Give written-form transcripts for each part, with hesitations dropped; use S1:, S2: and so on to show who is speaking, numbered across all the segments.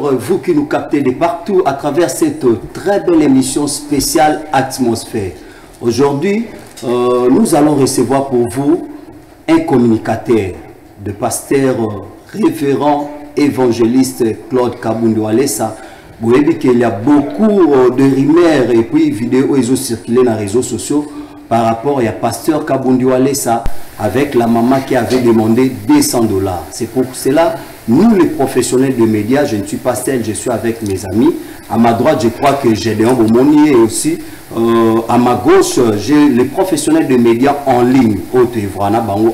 S1: Bonjour, vous qui nous captez de partout à travers cette très belle émission spéciale Atmosphère. Aujourd'hui, nous allons recevoir pour vous un communicateur, de pasteur référent évangéliste Claude Kabundu Alessa. Vous voyez qu'il y a beaucoup de rumeurs et puis vidéos qui ont circulé dans les réseaux sociaux par rapport à pasteur Kabundu Alessa avec la maman qui avait demandé $200. C'est pour cela, nous les professionnels de médias, je ne suis pas seul, je suis avec mes amis. À ma droite, je crois que j'ai Léon Bomoni et aussi à ma gauche, j'ai les professionnels de médias en ligne.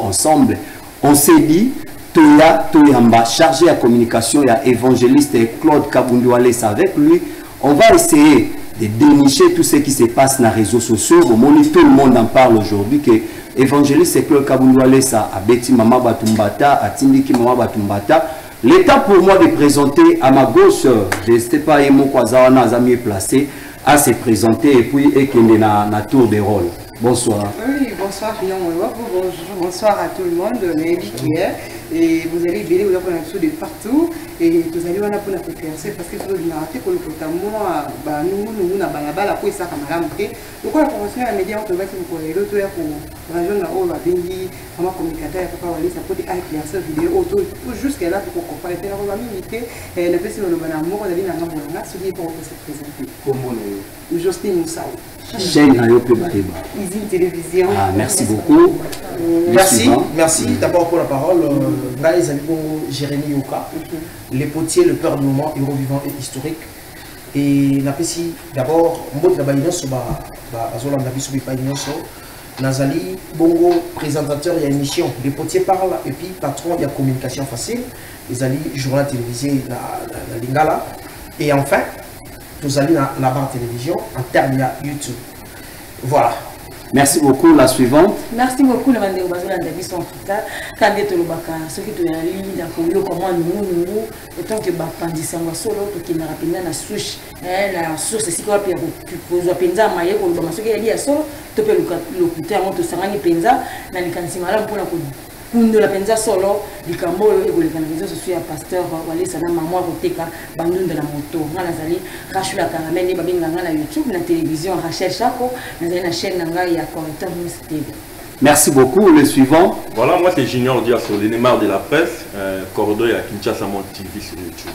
S1: Ensemble, on s'est dit, Toya Toyamba, chargé à communication et à évangéliste Claude Kabundu Alessa avec lui, on va essayer de dénicher tout ce qui se passe dans les réseaux sociaux. Tout le monde en parle aujourd'hui que évangéliste Claude Kabundu Alessa a Betty Mama Batumbata, a Tindiki Mama Batumbata. L'état pour moi de présenter à ma gauche, je ne sais pas, Emo Kwazawana Azami est placé, à se présenter et puis et qu'il est dans tour de rôle. Bonsoir. Oui, bonsoir, bonsoir à tout le monde, et vous allez bélir vous avez de partout et vous allez voir pour la préparer parce que vous avez raté pour le notamment nous na balabala pour ça camarade donc la promotion à médias on va se pour l'autre pour la jeune là bengi comment communicateur papa wali ça peut être cette vidéo auto jusqu'à là pour comparer la minute et la personne le banamo on a dit na ngamba celui pour se présenter comment Justine Moussa chaîne Easy Télévision. Ah, merci beaucoup.
S2: Merci d'abord pour la parole. Jérémy Yoka, les potiers, le peur du moment, héros vivant et historique. Et napesi d'abord, mot de Nazali, Bongo, présentateur, il y a une émission. Les potiers parlent et puis patron, il y a communication facile. Les alliés, journal télévisé, la Lingala. Et enfin, nous allons à la barre télévision, en termes de YouTube. Voilà.
S1: Merci beaucoup. La suivante.
S3: Merci beaucoup. La bande bazona ndabi son fita kande to lobaka ce qui to ya li na ko comment nous autant que ba pandisa ngwa solo to ki na rapenda na switch la source c'est quoi puis ko zo penza maye ko ba masoki ya li ya solo to pe lokuta ya moto sangani penza na likanisi mala mpona ko kundo la penza solo likambo e ko likana réseaux sociaux ya pasteur wale sana maman ko teka bandunda la moto ngala zali rachula karamene ba binga ngala YouTube na télévision Rachel Chako na na chaîne nanga ya Correcteur News TV.
S1: Merci beaucoup. Le suivant.
S4: Voilà, moi c'est Junior Diasso, le Neymar de la presse, corridor à Kinshasa Mon TV sur YouTube.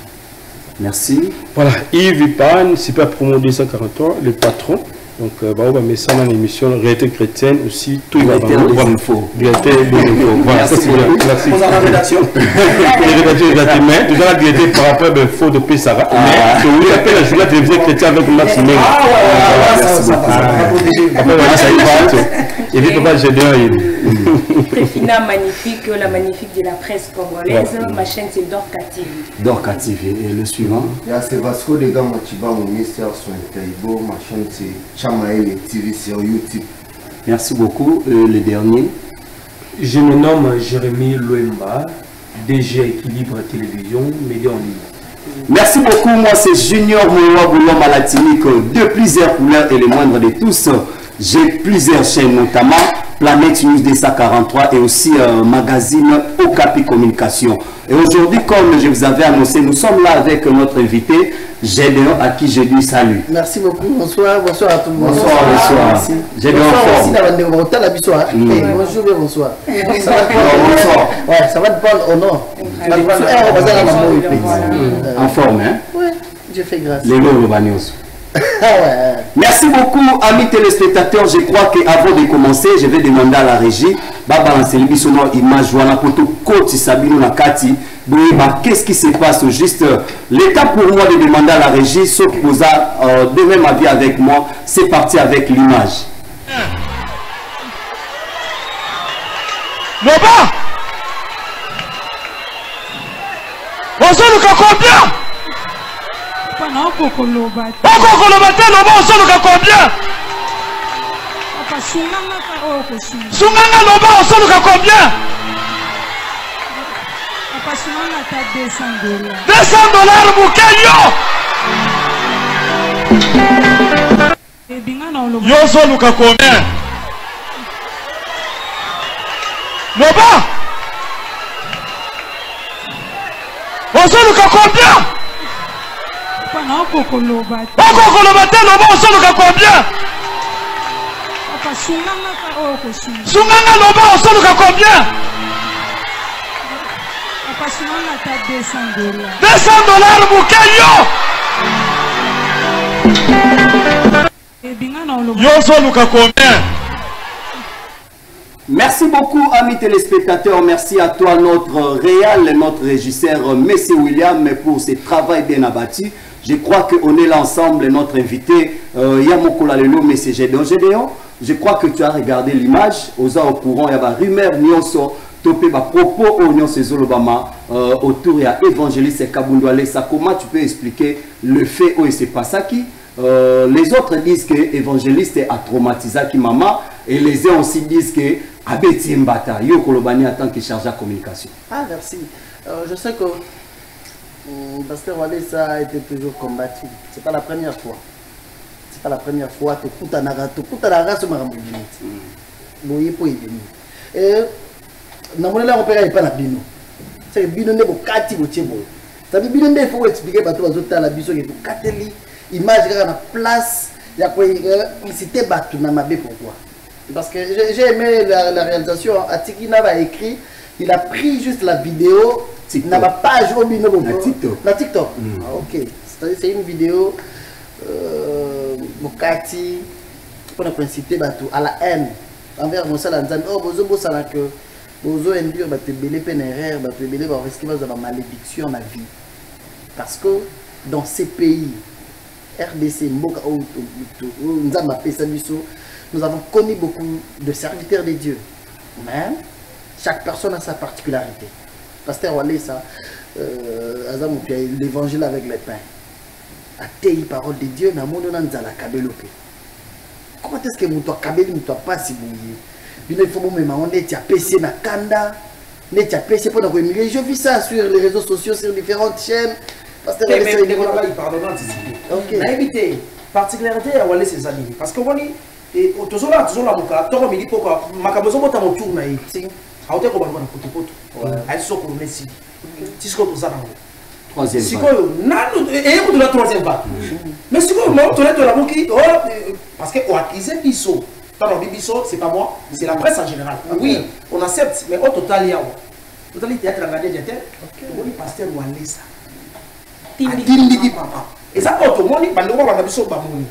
S1: Merci.
S5: Voilà, Yves Pan, Super Promo 243, le patron. Donc, on met ça dans l'émission Réalité chrétienne aussi. Tout va bien. Réalité des infos. Voilà, ça c'est bien. Merci.
S2: Pour la rédaction.
S5: Exactement. Tout à l'heure, par rapport à faux de Pessara. Mais, je appelle la journée télévisée chrétienne avec Max Meng. Après, ça y va. Et puis, papa, j'ai bien.
S3: Préfina magnifique, la magnifique de la presse congolaise. Ma chaîne c'est Dorka TV.
S1: Dorka TV. Et le suivant.
S6: C'est Vasco de Gama Chiba, mon ministère sur Taïbo. Ma chaîne c'est Chamaël TV sur YouTube.
S1: Merci beaucoup. Le dernier.
S7: Je me nomme Jérémy Loemba, DG Équilibre Télévision, média en ligne.
S1: Merci beaucoup. Moi c'est Junior Moua Boulon Malatinique de plusieurs couleurs et le moindre de tous. J'ai plusieurs chaînes, notamment Planète News DC43 et aussi magazine Okapi Communication. Et aujourd'hui, comme je vous avais annoncé, nous sommes là avec notre invité, Gédéon, à qui je dis salut.
S2: Merci beaucoup. Bonsoir, bonsoir à tout le monde.
S1: Bonsoir, bonsoir.
S2: Gédéon, bonjour et bonsoir. Ça va te prendre au nom.
S1: En forme, hein?
S2: Oui, Dieu fait grâce.
S1: Les lots Robanios. Merci beaucoup, amis téléspectateurs. Je crois qu'avant de commencer, je vais demander à la régie, qu'est-ce qui se passe juste l'état pour moi de demander à la régie, ce qui posa de même avis avec moi, c'est parti avec l'image.
S8: Loba, bonjour, combien? Pourquoi Loba Loba osoloka combien? Sunganga Loba osoloka combien? $200 Bukeyo. Yo osoloka combien? Loba osoloka combien? te loba osoluka combien? Sunganga loba osoluka combien? 200 dollars mukeyo. Yo osoluka combien?
S1: Merci beaucoup, amis téléspectateurs. Merci à toi, notre réal, notre régisseur, Messi William, pour ce travail bien abattu. Je crois qu'on est là ensemble, notre invité, Yamokola Lelo, Messi Gédéon. Je crois que tu as regardé l'image. Aux au courant, il y a des rumeurs, nyonso, topé, propos, oignon, ces Zolobama, autour, il y a évangéliste Kabundu Alessa. Comment tu peux expliquer le fait où il s'est passé qui? Les autres disent que l'évangéliste a traumatisé qui maman, et les uns aussi disent que Abeti Mbata, Yo Kolobani en tant que chargé de communication.
S9: Ah, merci. Je sais que Pasteur Walesa a été toujours combattu. C'est pas la première fois. C'est pas la première fois. Tu coûtes un arato, coûtes un arato, ma rambouli. Boye pour y venir. Et dans mon élan, on peut pas la bino. C'est bino ne bo kati bo tchebo. Ça veut bino ne faut expliquer parce que les autres la biso qui bo kateli image dans la place. Il y a quoi citer batu na mabe pourquoi? Parce que j'ai aimé la réalisation. Atiki Nava écrit, il a pris juste la vidéo. Il n'a pas joué au bino. La TikTok. Ah, ok. C'est une vidéo. Bokati. Pour inciter à la haine. Envers mon salanzan. Oh, bozo bosala que. Bozo induire, te belé pénéraire, te belé, risquer de malédiction dans la vie. Parce que dans ces pays, RDC, Mboka, nous avons connu beaucoup de serviteurs de Dieu. Mais chaque personne a sa particularité. Pasteur Walesa, l'évangile avec les pains. A tei parole de Dieu, na monde nan zala kabelope. Comment est-ce que muto kabeli muto pas si bouillé? Il faut même on est à PC na kanda, n'est à PC pour nous émigrer. Je vis ça sur les réseaux sociaux, sur différentes chaînes. Pasteur Walesa, il pardonne. Ok.
S2: Na éviter particularité à Walesa ses amis parce que on est et toujours là muka toko mili poko makabozo bota mo tour na yi. A ote ko ba na potopoto. A so ko Messi. Tisco to ça na.
S1: Troisième
S2: vague. Et de la troisième vague. Mais si vous la bouki, parce que on accuse Bisso. Pardon, Bisso, c'est pas moi, c'est la presse en général. Oui, on accepte, mais au total, il y a. Au total, il y a regardé des têtes. On est pasteur Walesa. Et ça, tout le monde, il va a Bisso Bamouni.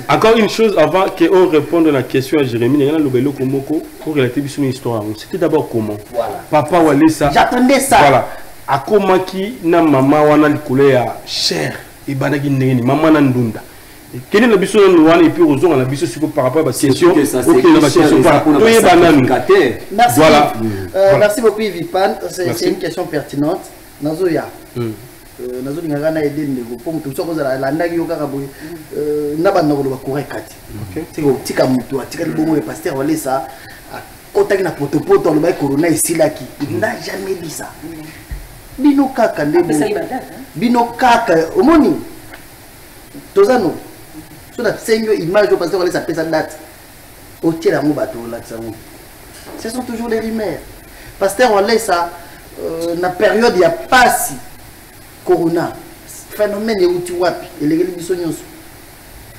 S5: Encore une chose avant qu'on réponde à la question à Jérémy, pour relater son histoire. C'était d'abord comment?
S9: Voilà.
S5: Papa Walesa.
S9: J'attendais ça.
S5: Voilà. À comment qui na maman wana likole ya cher et banaki ndeni maman na ndunda. Quel est le biso et puis aux on a biso par rapport à la question. OK, la question
S9: merci.
S5: Voilà.
S9: Merci beaucoup Vipan, c'est une question pertinente. Nazoya. Nazo ngana aider ndeko pour mutu soko za la ndaki yo kaka boy na bana ko ba kurekati. OK. Tiko tika mutu atika libomo le pasteur Walesa kotaki na potopoto le ba corona isilaki. Il n'a jamais dit ça. Bino kaka ndebo. Bino kaka omoni. Tozano. So na senyo image au pasteur Walesa pesa date. Au tiers mo bato la tsango. Ce sont toujours les rumeurs. Pasteur Walesa na période ya passe corona phénomène et outil wapi et les bisonyos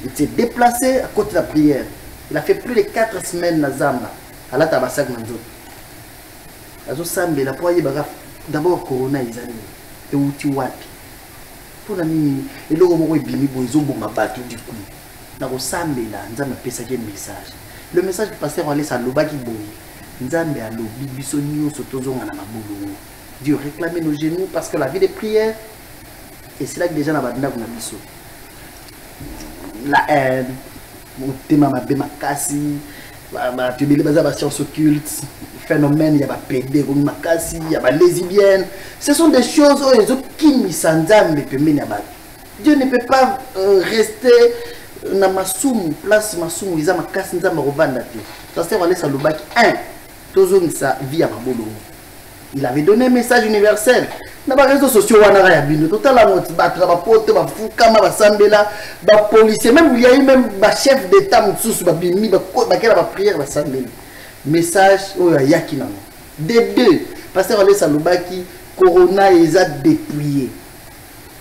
S9: il s'est déplacé à côté de la prière. Il a fait plus de 4 semaines na zamba à la tabasak manzo azo sambe la poye baga d'abord corona izali et outil wapi pour la mini et le moko ebimi bozo bomba bato du coup na ko sambe la nzamba pesa ke message. Le message du pasteur Walesa lobaki boye nzambe alobi bisonyo sotozonga na mabulu. Dieu réclame nos genoux parce que la vie de prière, et c'est là que déjà dans la biso. La haine, mon thème ma bémakasi, tu dis les sciences occultes, phénomène, il y a pas pédé, il y a pas lesbienne. Ce sont des choses qui me s'endamment Dieu ne peut pas rester dans ma soum, place ma soum, ils ont ma casse, ils ont ma revendre. Ça c'est aller sur le bac 1, toujours sa vie à ma boulot. Il avait donné un message universel. Dans les réseaux sociaux, on a vu tout à l'heure, on a pote, on a foucama, on a sambela, on a policier, même il y a eu même un chef d'état, on a bimi, on a prière, on a sambela. Message, oh ya kinamo. Des deux, pasteur Alessa Lobaki corona les a dépouillés.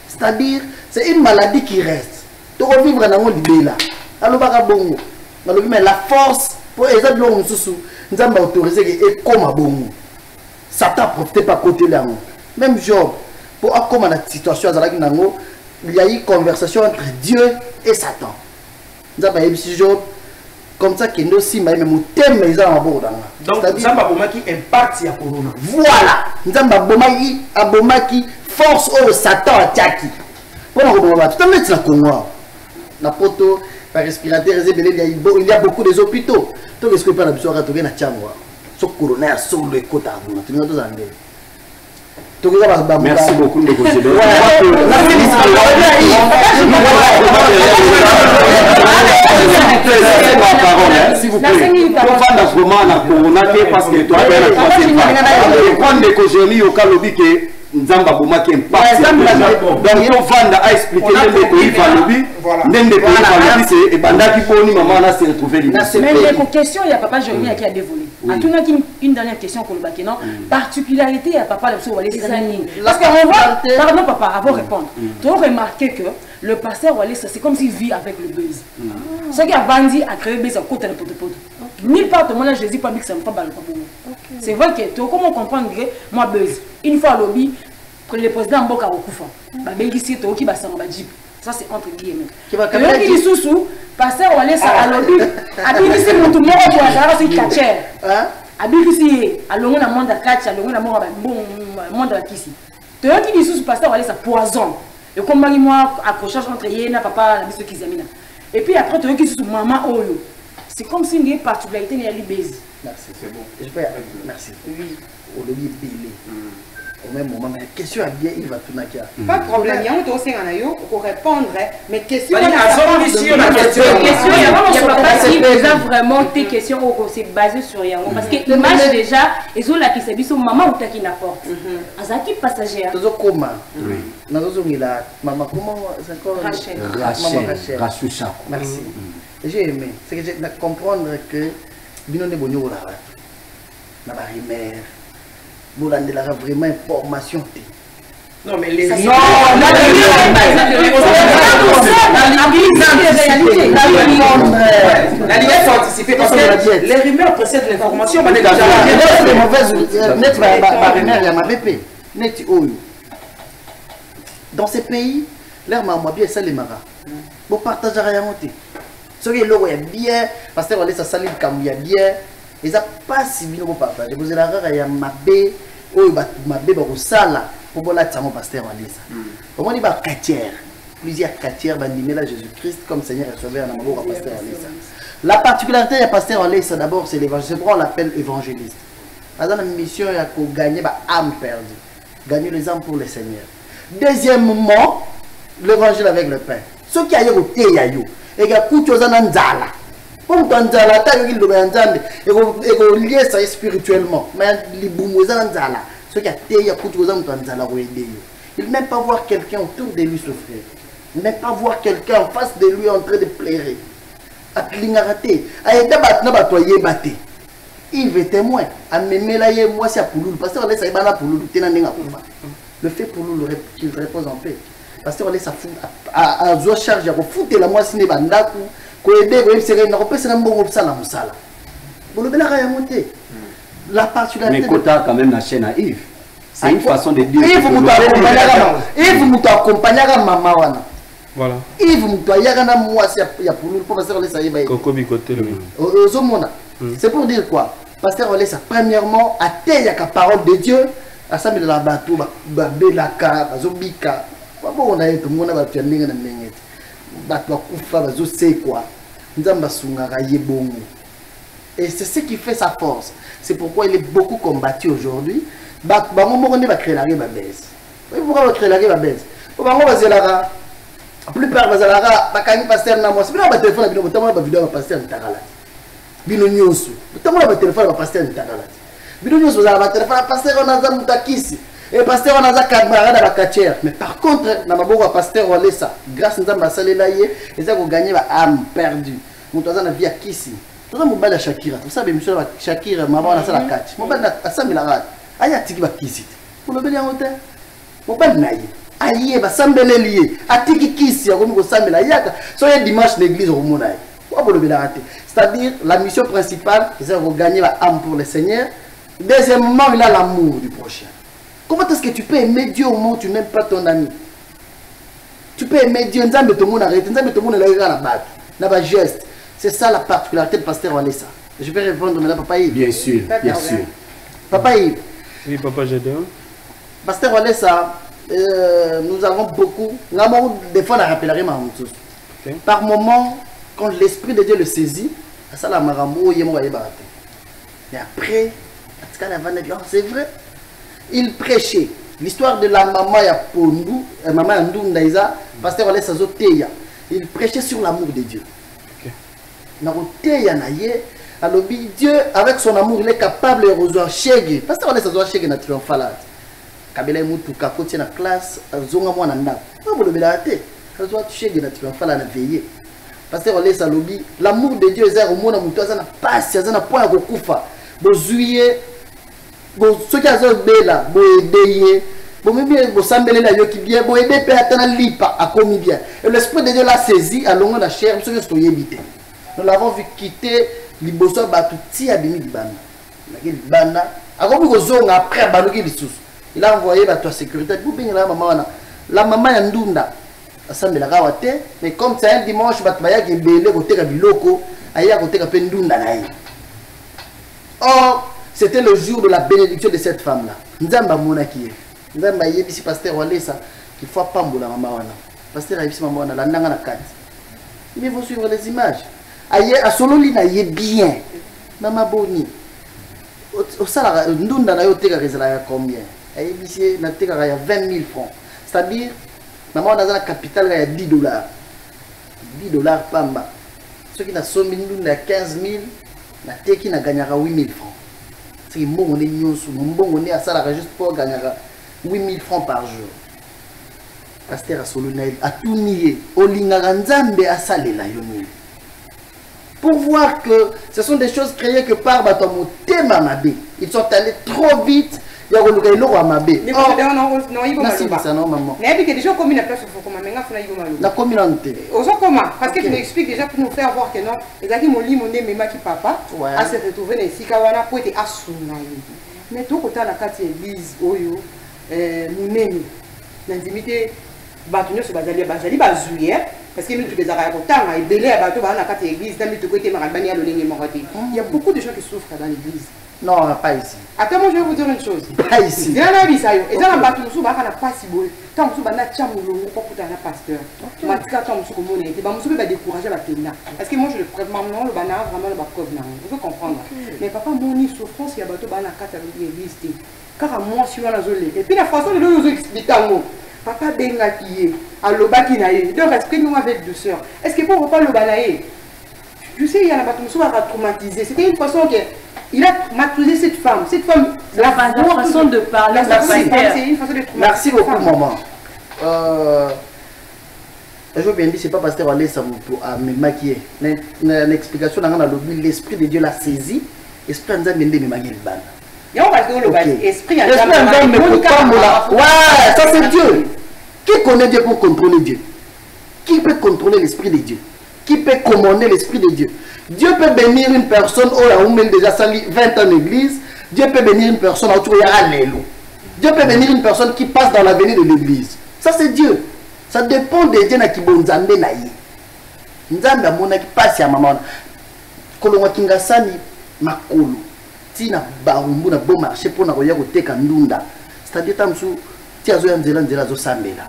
S9: C'est-à-dire c'est une maladie qui reste. Tu revivre dans le libéla. Alors bongo. Mais la force pour les autres longs sous nous avons autorisé et comme à bongo. Satan profite pas côté là. Même Job pour comme la situation il y a eu conversation entre Dieu et Satan. Nous avons eu Job comme ça qu'il nous aussi même au thème mais ils ont abordé.
S2: Donc nous avons bomba qui impact sur corona.
S9: Voilà. Nous avons bomba qui force au Satan attaque. Pour nous bomba tout mettre la Congo. La poto par respirateur il y a beaucoup des hôpitaux. Donc est-ce que pas la besoin de na Tchangwa. Ce corona sur le côté à vous. Tu nous as dit.
S1: Merci beaucoup de considérer. S'il vous plaît, faut faire vraiment la corona parce que toi, tu as troisième vague. Prendre des congénies au cas lobby que Nzamba Bouma qui impacte. Donc, il faut vendre à expliquer les pays va lobby. Même des pays va lobby, c'est Banda qui pour nous, maman, là, s'est retrouvé.
S3: Mais il y a une question, il y a papa Jérémie qui a dévolé. À tout le monde, une dernière question pour le bac, non? Particularité, il y a papa le Wallis Sani. Parce qu'on voit, pardon papa, avant de répondre, tu as remarqué que le pasteur Wallis, c'est comme s'il vit avec le buzz. Ce qui a bandit a créé le buzz à côté de pote. Nulle part, tout le monde, je dis pas que ça me fait pas le problème. C'est vrai que tu comment comprendre que moi buzz. Une fois lobby, le président Mboka Okufa, Belgique, tu qui va s'en jeep. Ça c'est entre guillemets. Qui dit sous pasteur Wallis à lobby, habillé mon tout le monde pour avoir ce catcher. Habillé à l'ongle à monde à catch, à l'ongle à monde à kisi. Tu qui dit sous pasteur Wallis à poison. Et comme moi accrochage entre Yéna papa la mise qui zamina. Et puis après tu qui sous maman Oyo. C'est comme si il y a une particularité il y a l'ibèse.
S9: Merci, c'est bon. Merci. Oui, au lobby belé. Au même moment, mais la question à bien, il va tout naquer.
S10: Pas de problème, il y a un dossier en ayo pour répondre, mais question.
S2: Il y
S3: a vraiment tes questions, c'est basé sur Yango. Parce que l'image déjà, ils ont la qui s'est sur maman ou ta qui n'apporte. Azaki passager.
S9: Toujours comment? Oui. Nous avons mis la maman, comment c'est encore
S1: Rachel. Rachel.
S9: Merci. J'ai aimé. C'est que j'ai comprendre que Bino ne bonyo la rat. Na ba rimer. Boulande la vraiment information.
S2: Non mais les les rumeurs précèdent l'information.
S9: Les mauvaises net va BP. Net dans ces pays, l'air m'a bien ça les maras. Bon partager rien monter. Ce qui est là est bien parce que ça salit comme il y a bien. Ils n'ont pas si bien pour partager. Vous avez il y a ma bé, ma bé au sala pour la tamo pasteur Wallis. Comment il va quartier, plusieurs quartiers bandimés là Jésus-Christ comme Seigneur et Sauveur dans ma pasteur Wallis. La particularité de pasteur Wallis d'abord c'est l'évangile. C'est pourquoi on l'appelle évangéliste. Dans la mission il y a qu'on gagner âme perdue, gagner les âmes pour le Seigneur. Deuxièmement, l'évangile avec le pain. Ce qui a eu au thé yayo et qui a coûté aux ananzala. Comme dans la taille il doit entendre et lier ça spirituellement. Mais les boumouza anzala. Ce qui a thé ya coûté aux ananzala ou aider. Il n'aime pas voir quelqu'un autour de lui souffrir. Il n'aime pas voir quelqu'un en face de lui en train de pleurer. À clignater. À aider à battre batté. Il veut témoin. À me mêler moi c'est à Pouloul. Parce qu'on laisse ça à Pouloul. Le fait pour nous qu'il repose en paix. Parce qu'on laisse à Zoa charge à foutre la moitié de Bandaku, qu'on aide, la particularité.
S1: Mais Kota quand même la chaîne à Yves. C'est une façon de dire.
S9: Yves vous accompagnez à maman.
S5: Voilà.
S9: Yves vous accompagnez moi c'est pour nous pour passer laisse à
S5: Coco bicoté le.
S9: C'est pour dire quoi? Parce qu'on laisse premièrement à terre la parole de Dieu. À ça, la bateau, Belaka, Zobika. On a tout le monde va faire n'importe quoi. Et c'est ce qui fait sa force. C'est pourquoi il est beaucoup combattu aujourd'hui. On va créer la baisse. Pourquoi on va créer la baisse? La plupart des gens qui pasteur na moi, c'est pas téléphone, c'est vidéo pasteur Ntagala. Bino nyonso. C'est téléphone pasteur Ntagala. Et pasteur on a za camarade à la mais par contre na maboko pasteur Walesa grâce à Nzamba là et ça ko gagner ba âme perdue mutu aza na vie akisi toza mobala Shakira vous savez monsieur Shakira maman na sala catch mobala asamila rat aya tiki bakisi pour le beli en hôtel mobali na ye aye basambele lié atiki kisi ya komi kosambela yaka so ye dimanche l'église omona ye wa pour le beli raté c'est-à-dire la mission principale c'est de gagner la âme pour le Seigneur. Deuxièmement, il a l'amour du prochain. Comment est-ce que tu peux aimer Dieu au moment où tu n'aimes pas ton ami? Tu peux aimer Dieu, c'est ça la particularité de Pasteur Walesa. Je vais répondre maintenant, Papa Yves.
S1: Bien sûr, bien sûr.
S9: Papa Yves.
S5: Oui, Papa Gédéon.
S9: Pasteur Walesa, nous avons beaucoup. Des fois, on a rappelé par moment, quand l'Esprit de Dieu le saisit, ça la marambo, il est et après, c'est vrai, il prêchait. L'histoire de la maman Yapondu, maman Ndundaïza, Pasteur Walesa Zoteya, il prêchait sur l'amour de Dieu. Alors Dieu, avec son amour, il est capable de rejoindre Chege. Pasteur Walesa Zoteya na triomphale. Kabila mutu kakoti na classe, zonga mwana nda. Pas pour le belate. Zoa Chege na triomphale na veiller. Pasteur Walesa lobi, l'amour de Dieu est au monde mutu azana passe, azana point ko kufa. Bozuye bon ce qui a bela bo aider bon même bo sambele la yo qui bien bo aider pe atana lipa a commis bien et l'esprit de Dieu l'a saisi à longueur de chair ce que je t'ai évité nous l'avons vu quitter liboso batuti a bimi bana na bana a comme kozonga après baluki lissus il a envoyé la sécurité pour bien la maman ya ndunda asambela kawate mais comme c'est un dimanche batbaya ki belé côté ka biloko aya côté ka pe ndunda na ye. Or, c'était le jour de la bénédiction de cette femme-là. Nzamba monaki. Nzamba yebisi Pasteur Walesa qu'il faut pas mboula maman wana. Pasteur yebisi maman wana la ndanga na kati. Mais il faut suivre les images. Aye a solo li na ye bien. Maman boni. Au sala ndunda na yo teka rezala ya combien? Ayebisi na teka ya 20 000 francs. C'est-à-dire maman wana za capital ya 10 $. 10 $ pamba. Ceux qui na sombi ndunda ya 15 000 na teki na gagnera 8 000 francs. C'est que mon on est à ça juste pour gagner 8 000 francs par jour. Pasteur a solo a tout nié. Olingara nzambe a salé la yoni. Pour voir que ce sont des choses créées que par Batomo Temamabe. Ils sont allés trop vite. Il y a eu le roi Mabé. La communauté.
S10: Parce que tu m'expliques déjà pour nous faire voir que non, les amis m'ont dit mon nez, mais qui papa, à se retrouver dans les Sikawana pour être assommé. Mais tout côté la carte église, Oyo, Mounemi, l'intimité, Batunio sur Bazali, Bazali, Bazouye, parce que nous tous les Arabes, autant, et Belé à Bateau, la carte église, dans le côté Marabani, à l'Olé, Morati. Il y a beaucoup de gens qui souffrent dans l'église.
S9: Non, pas ici.
S10: Attends, moi je vais vous dire une chose.
S9: Pas ici.
S10: Il y a un avis, ça y est. Et ça, on va tout le monde, on va pas si beau. Tant que vous avez un chamboulot, pour que tu aies un pasteur. On va dire que vous avez un pasteur. On va décourager la tenue. Parce que moi, je le prête maintenant, le banana, vraiment le bac. Vous pouvez comprendre. Mais papa, mon souffrance, il y a bateau, banana, 4 avec l'église. Car à moi, je suis dans la zone. Et puis la façon de nous expliquer à moi. Papa Benga qui est à l'obakinaï. Donc, explique-nous avec douceur. Est-ce qu'il faut reprendre le banaï? Je sais, il y en a pas tout le monde à traumatiser. C'était une façon que. Il a maîtrisé cette femme. Cette femme,
S3: la façon de parler,
S10: c'est une façon de traumatiser.
S9: Merci beaucoup, maman. Je veux bien dire, c'est pas Pasteur Walesa pour me maquiller. L'explication, l'esprit de Dieu l'a saisi. L'esprit de Dieu me maquille.
S10: Esprit
S9: ouais, ça c'est Dieu. Qui connaît Dieu pour contrôler Dieu? Qui peut contrôler l'esprit de Dieu? Qui peut commander l'esprit de Dieu? Dieu peut bénir une personne, oh là, on déjà sali 20 ans l'église. Dieu peut bénir une personne, Dieu peut bénir une personne qui passe dans l'avenir de l'église. Ça c'est Dieu. Ça dépend de Dieu qui bon Nzambe na ye. Nzambe amona qui passe à maman. Kolonga kingasani makolo. Tina baumbu na bon marché pour na koya koteka ndunda. C'est-à-dire tamsu tia zo nzela zo sambela.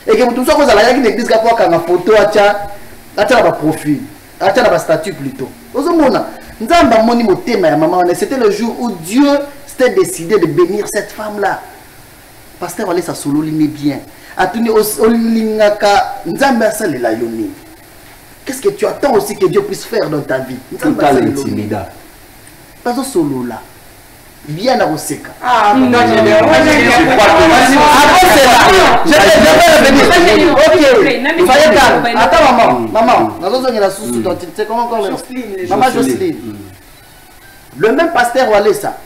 S9: Et que mutu soko za la yaki l'église ka kwa kanga photo acha ba profil. Attends la statue plutôt. C'était le jour où Dieu s'était décidé de bénir cette femme-là. Pasteur Walesa solo l'imé bien. Qu'est-ce que tu attends aussi que Dieu puisse faire dans ta vie?
S1: Tout à l'intimidation.
S9: Pas solo là. Bien à Oseka.
S10: Ah, non,
S9: je vais revenir. Ok. Il fallait calme. Attends, maman. C'est comment encore maman Jocelyne. Le même pasteur Walesa,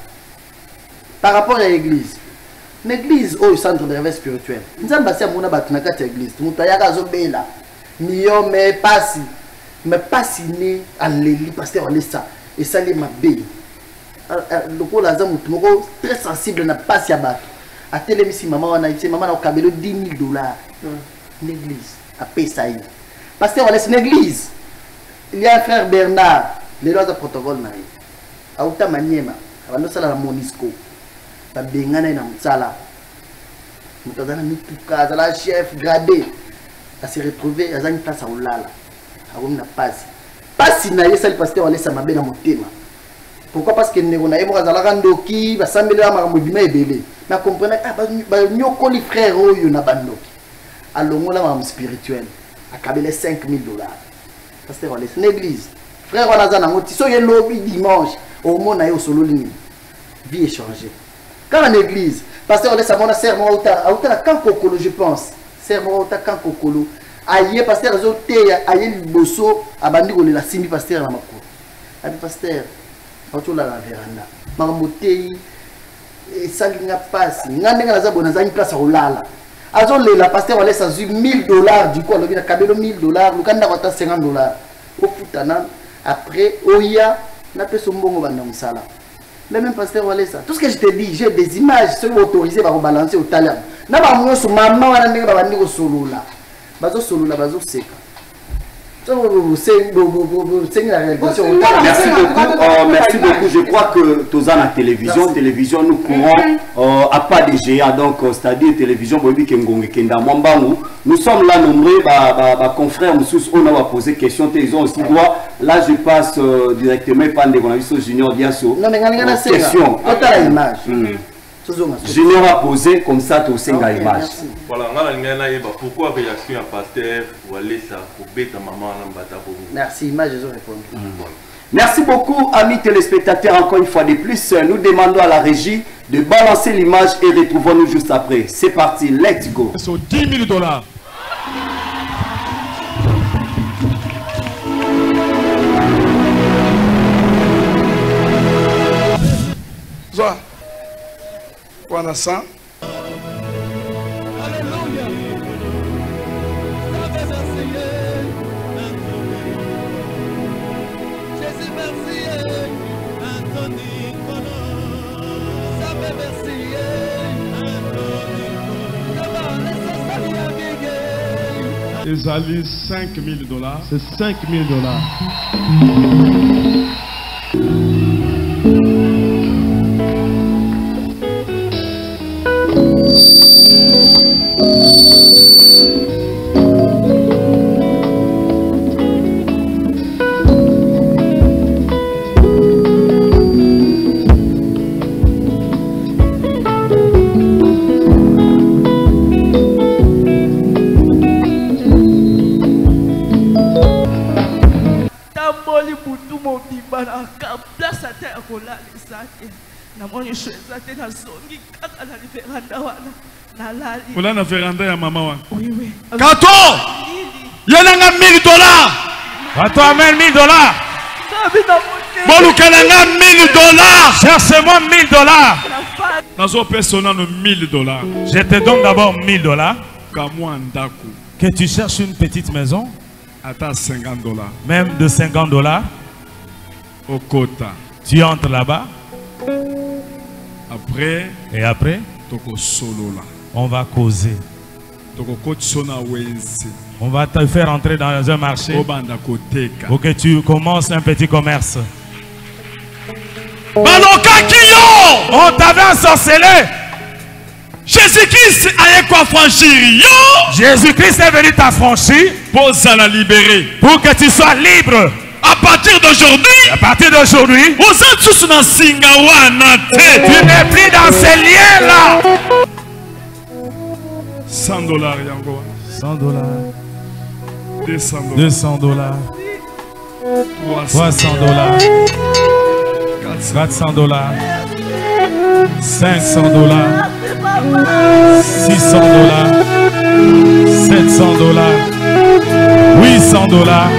S9: par rapport à l'église. L'église, au centre de réveil spirituel. Nous avons passé à mon abat dans l'église. Nous avons fait là. Millions, mais pas si. Mais pas si né à l'église, pasteur, on laisse ça. Et ça, les m'a bé. Le coup, là, très sensible, n'a pas si à battre. À télé, si maman, on a dit, maman, on a cabello $10 000. L'église, à payer ça. Pasteur, on laisse l'église. Il y a un frère Bernard, les lois de protocole, à Outa Maniema, à la Monisco. Bengana na mtsala mutazana mituka la chef gradé à se retrouver à une place à olala à na passe na yesa le pasteur on laisse mabe na motema. Pourquoi? Parce que ne na emo kazala kandoki ba sambela makambo bima ebele na comprendre ba nyoko li frère oyo na bandoki alongola ma spirituel akabele $5 000. Pasteur on laisse l'église frère on azana ngoti so ye lobby dimanche au mona yo solo ligne vie échanger. Quand en église, pasteur, on laisse à mon serment à Kankokolo, je pense. Serment à Kankokolo. Aïe, pasteur, aïe, le bosso, à Bandigo, la simi, pasteur, à ma cour. Aïe, pasteur, on la véranda. Mamotei, et ça, il n'y a pas. Il n'y a pas une place à Olala. Alors, la pasteur, on laisse à $1 000. Du coup, on a cabelo $1 000. Le candidat va $50. Au putana, après, Oya, n'a pas son bon au sala. Le même pasteur voilà ça. Tout ce que je te dis, j'ai des images, ceux qui autorisés par balancer au talent. N'a pas moi sur maman, on a dit que solo là. Bazo solo là, bazo sec.
S1: Merci beaucoup. Je crois que tous en la télévision, nous courons à pas de géants, donc c'est-à-dire télévision, nous sommes là nombreux, confrères, on a posé question, ils ont aussi droit. Là, je passe directement par des journalistes junior Diasso.
S9: Non, mais question.
S1: Junior a posé comme ça, tu sais l'image.
S4: Voilà, pourquoi réaction à pasteur ou aller ça pour bête maman
S9: merci, image, je réponds.
S1: Merci beaucoup, amis téléspectateurs. Encore une fois de plus, nous demandons à la régie de balancer l'image et retrouvons-nous juste après. C'est parti, let's go.
S8: Sur $10 000. Voilà ça. Ils allaient $5 000. C'est $5 000. On a véranda ya maman. Oui, oui. Kato! Yananga $1000. Kato amène $1000. Bon, Lukananga $1000. Cherchez-moi $1000. Nazo personnel $1000.
S11: Je te donne d'abord $1000.
S8: Que tu cherches une petite maison.
S11: Attends $50.
S8: Même de $50.
S11: Au quota.
S8: Tu entres là-bas.
S11: Après.
S8: Et après.
S11: On
S8: va causer. On va te faire entrer dans un marché pour que tu commences un petit commerce. On t'avait ensorcelé.
S11: Jésus-Christ a quoi franchir.
S8: Jésus-Christ est venu t'affranchir
S11: pour la libérer.
S8: Pour que tu sois libre.
S11: À partir d'aujourd'hui,
S8: tu n'es plus dans ces liens-là.
S11: $100 Yango.
S8: $100.
S11: $200.
S8: $200. $300. $400. $500. $600. $700. $800.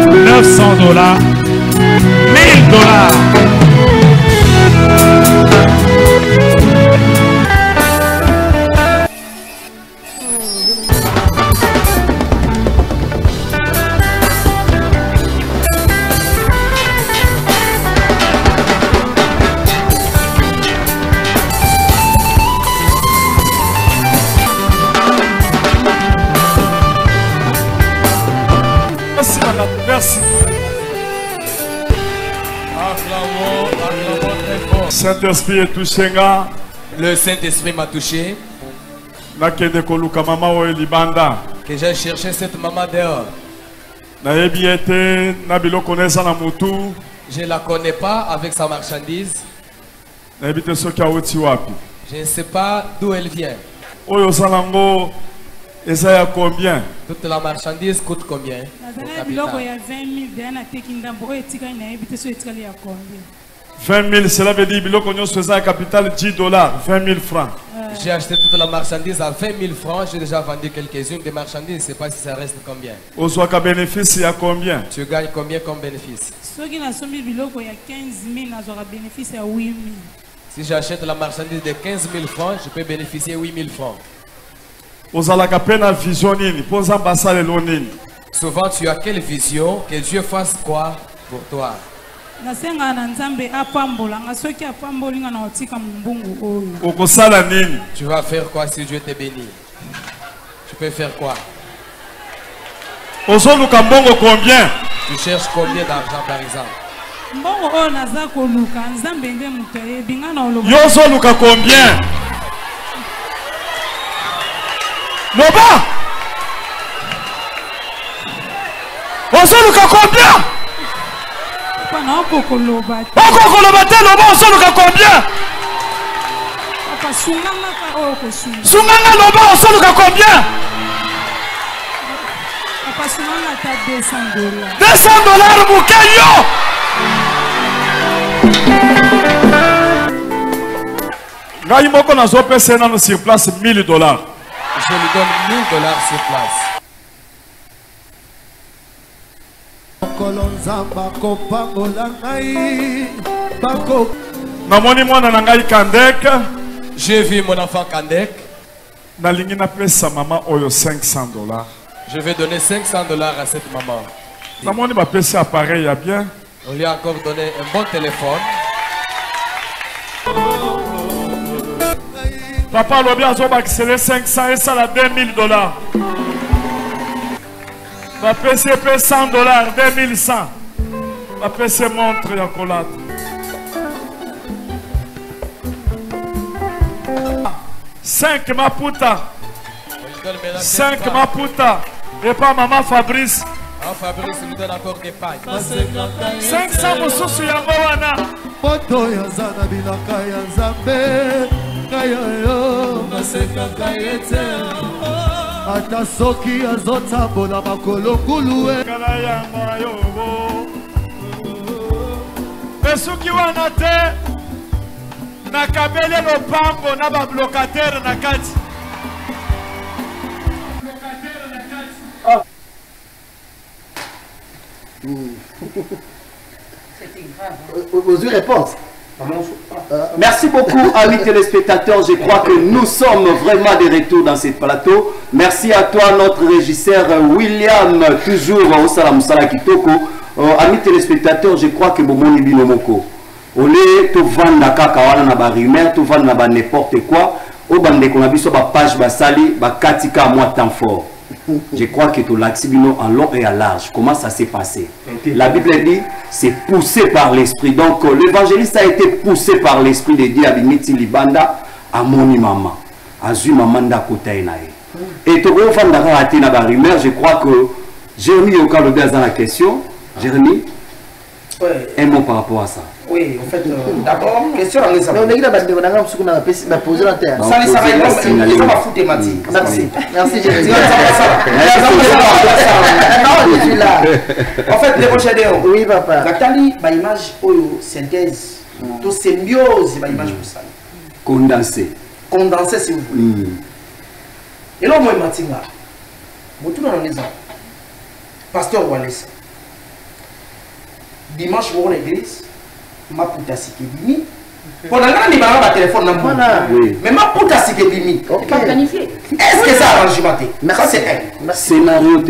S8: $900. $1000. Merci. Saint-Esprit est touché.
S12: Le Saint-Esprit m'a touché.
S8: Que
S12: j'ai cherché cette maman dehors.
S8: Je
S12: ne la connais pas avec sa marchandise. Je ne sais pas d'où elle vient.
S8: Combien?
S12: Toute la marchandise coûte combien?
S8: 20 000, cela veut dire que capital 10 dollars, 20 000 francs.
S12: J'ai acheté toute la marchandise à 20 000 francs. J'ai déjà vendu quelques-unes des marchandises. Je ne sais pas si ça reste combien.
S8: Bénéfice, il y a combien?
S12: Tu gagnes combien comme bénéfice? Si j'achète la marchandise de 15 000 francs, je peux bénéficier 8 000 francs. Souvent, tu as quelle vision? Que Dieu fasse quoi pour toi? Tu vas faire quoi si Dieu te bénit? Tu peux faire quoi?
S8: Tu
S12: cherches combien d'argent par exemple?
S8: Combien? Loba! Combien? Sunganga loba osoluka combien? 200 dollars mukeyo. Ngai moko nazopesa nano sur place 1000 dollars.
S12: Je lui donne 1000 dollars sur place. J'ai vu mon enfant Kandek. Je vais donner 500 dollars à cette maman. On lui a encore donné un bon téléphone.
S8: Papa Lobi a accéléré 500 et ça la 2000 dollars. Ma PC paie 100 dollars, 2100. Ma PC montre la collade. 5 maputa. 5 maputa. Et pas maman Fabrice.
S12: Ah, Fabrice nous donne encore des pailles.
S8: 500 mosusu ya wana.
S13: Poto ya zana bilaka ya nzambe. Kaya yo maseka kayete. Ata soki azotambola makolo nguluwe.
S8: Kala ya moyo. Besuki wana te. Na kabele lopango na ba blocateur na kati.
S1: Aux réponses. Merci beaucoup, amis téléspectateurs. Je crois que nous sommes vraiment de retour dans ce plateau. Merci à toi, notre régisseur William, toujours au Salam Sala Kitoko. Amis téléspectateurs, je crois que Bomoni Binomoko. Olé, tout vend la kakawana na ba rumeur, tout vend na ba n'importe quoi. Au bande qu'on a vu sur ma page, ba sali, ba katika moi temps fort. Je crois que tout l'axibino en long et à large. Comment ça s'est passé? La Bible dit, c'est poussé par l'esprit. Donc l'évangéliste a été poussé par l'esprit de Dieu à Bimiti Libanda, à Moni Maman, à Zumamanda Kotainae. Et tout le monde a raté la rumeur. Je crois que Jérémy au cas de dans la question. Jérémy, un mot par rapport à ça.
S2: Oui, en fait, d'abord, question à les amis.
S9: Poser la terre.
S2: Ça, ça va être une thématique. Merci. Merci, Jérémy. En fait, les prochains déons.
S9: Oui, papa.
S2: Nathalie, ma image, synthèse, de symbiose, ma image pour ça.
S1: Condensé.
S2: Condensé, si vous voulez. Et là, moi, je là. Je suis dans la maison. Pasteur Wallace. Dimanche, je vais à l'église. Ma puta sikebimi. Pendant que je vais au téléphone, mais ma puta sikebimi.
S3: Pas planifié.
S2: Est-ce que ça arrange ma tête? Ça, c'est elle.
S1: Scénario.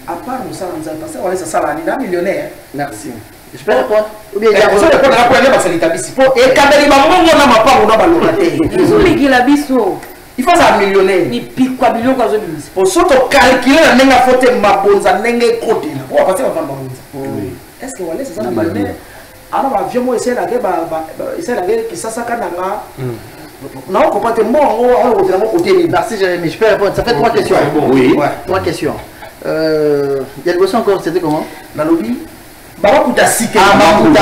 S2: À part nous, ça, parce qu'on est ça, là, millionnaire.
S9: Merci. Je peux répondre?
S2: Ou bien, il y a besoin de répondre à la première parce que l'établissement. Et quand il va m'en pas, on a pas locataire.
S3: Ils ont les biso.
S2: Il faut ça millionnaire.
S3: Ni pique quoi biloko azo bimisa.
S2: Pour surtout calculer la nenga faute mabonza nenga côté là. Pour passer va mabonza. Est-ce que voilà c'est ça millionnaire? Alors avion moi essayer la essayer la qui ça kananga. Non, comprends moi on va au côté.
S9: Merci Jérémy, je peux répondre. Ça fait 3 questions.
S1: Oui.
S9: 3 questions. Il y a le question encore, c'était comment?
S2: Dans lobby. Baba kuta sike.
S9: Ah, Makuta.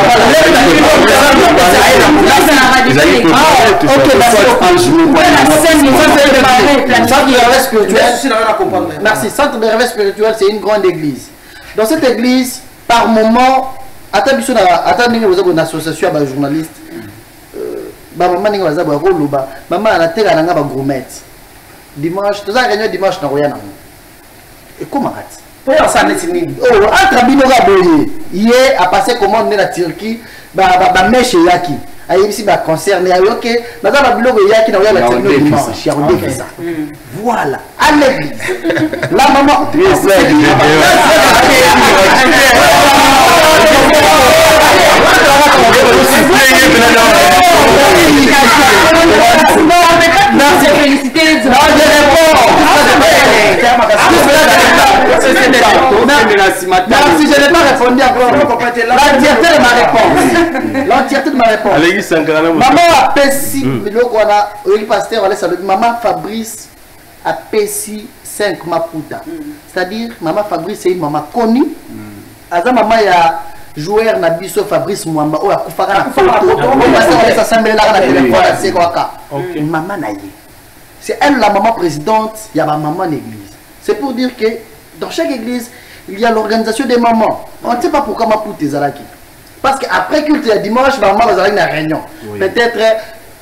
S9: Merci. Centre de réveil spirituel, c'est une grande église. Dans cette église, par moment, attendez une association à journaliste. Maman ninga bazaba koloba. Maman anateka nanga ba gourmet. Dimanche, tout ça réunion dimanche na roya na. Et comment rat?
S2: Pour ça n'est nini.
S9: Oh, entre binoga boye. Hier a passé commande na Turquie, ba mèche yaki. Ayi ici ba concerne ya OK. Naza ba biloko yaki na roya la Turquie dimanche. Ya on ça. Voilà. À l'église. La maman. Merci, je n'ai pas répondu encore. L'entièreté de ma réponse. L'entièreté de ma réponse. Maman a pessi, le pasteur, maman Fabrice a pessi 5 maputa. C'est-à-dire, maman Fabrice, c'est une maman connue. Aza maman ya joueur na biso Fabrice Mwamba o akufaka na photo. On va s'assembler là na téléphone à Sekwaka. Maman na ye. C'est elle la maman présidente, il y a ma maman l'église. C'est pour dire que dans chaque église, il y a l'organisation des mamans. On ne sait pas pourquoi Maputo est là. Parce qu'après culte le dimanche, maman va aller à une réunion. Peut-être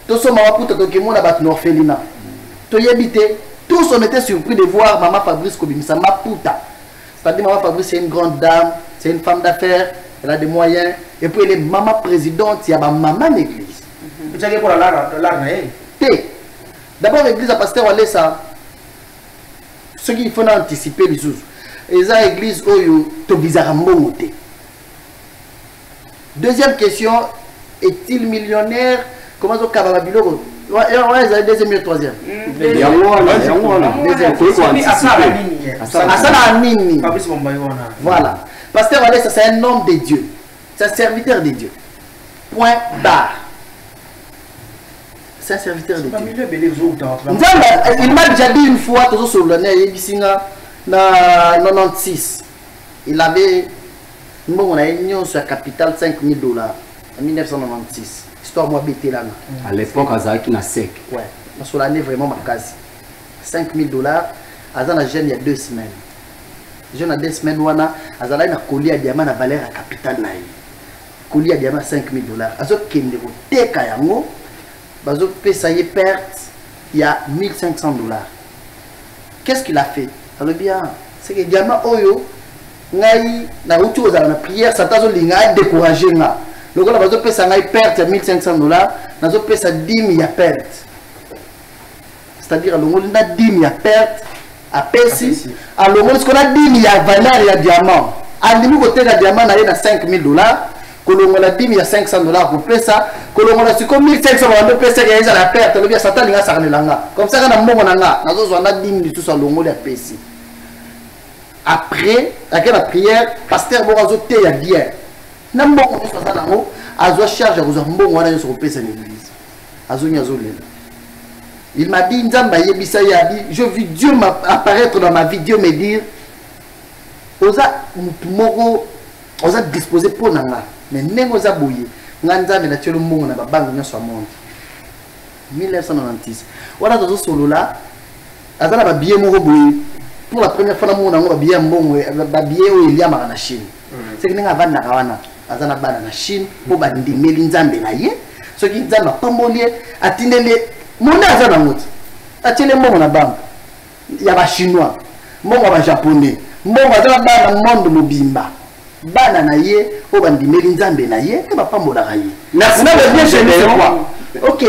S9: tous les Maputo qui sont dans l'orphelinat. Tous on était surpris de voir maman Fabrice Kobimisa Maputa. C'est-à-dire maman Fabrice c'est une grande dame, c'est une femme d'affaires, elle a des moyens. Et puis elle est maman présidente, il y a ma maman l'église.
S2: Vous avez pour
S9: d'abord l'église a pasteur Walesa. Ce qu'il faut anticiper les choses. Et ça l'église oyo to bizarrement monté. Deuxième question, est-il millionnaire? Comment ça kababa biloko? Ouais, deuxième et troisième. Deuxième. Voilà. Pasteur Walesa, c'est un homme de Dieu. C'est un serviteur de Dieu. Point barre. C'est un serviteur de Dieu. Il m'a déjà dit une fois, toujours sur le nez, il a 96. Il avait on a union sur la capitale $5 000 en 1996. Histoire moi bêté là.
S1: À l'époque, Azaki na sec.
S9: Ouais. Sur l'année vraiment ma case. $5 000. Azana jeune il y a 2 semaines. Jeune à 2 semaines wana azala na collier à diamant na valeur à capitale na yi. Collier à diamant $5 000. Azo kende ko teka yango. Bazo pesa ye perte il y a $1 500. Qu'est-ce qu'il a fait? Alors bien, c'est que diamant oyo ngai na uti ozala na prière sata zo linga décourager nga. Lokola bazo pesa ngai perte ya $1 500, nazo pesa 10 000 ya perte. C'est-à-dire alongoli na 10 000 ya perte a pesi alongoli ce qu'on a 10 000 ya valeur ya diamant. Andimi ko teka diamant na ye na $5 000. Kolongola 10 000 ya $500 pour pesa kolongola siko 1 500 ba pesa ya eza la perte lobi ya sata linga sakanelanga. Comme ça kana mbongo nanga nazo zo na 10 000 tout ça alongoli ya pesi. Après, avec la prière, pasteur Borazo te ya bien. Nambo ko ça nango, azo charge azo mbongo wana yo sur pesa l'église. Azo nyazo lela. Il m'a dit nzamba yebisa ya dit, je vis Dieu apparaître dans ma vie, Dieu me dire oza moko oza disposé pour nanga. Mais nengo za boye, nganza na tshelo mbongo na babango nyoso a monde. 1996. Voilà dans ce solo là, azala ba bien moko boye. Pour la première fois dans mon ango bien bon babie o il y a na Chine. C'est que nga vanda kawana azana bana na Chine pour bandimeli nzambe na ye. Ce qui nzamba pambolier atindele mona azana ngoti. Atile mbongo na banque. Ya ba chinois, mbongo ba japonais, mbongo azana bana monde mobimba. Bana na ye o bandimeli nzambe na ye e ba pambola ka ye. Na le bien chez lui c'est quoi? OK.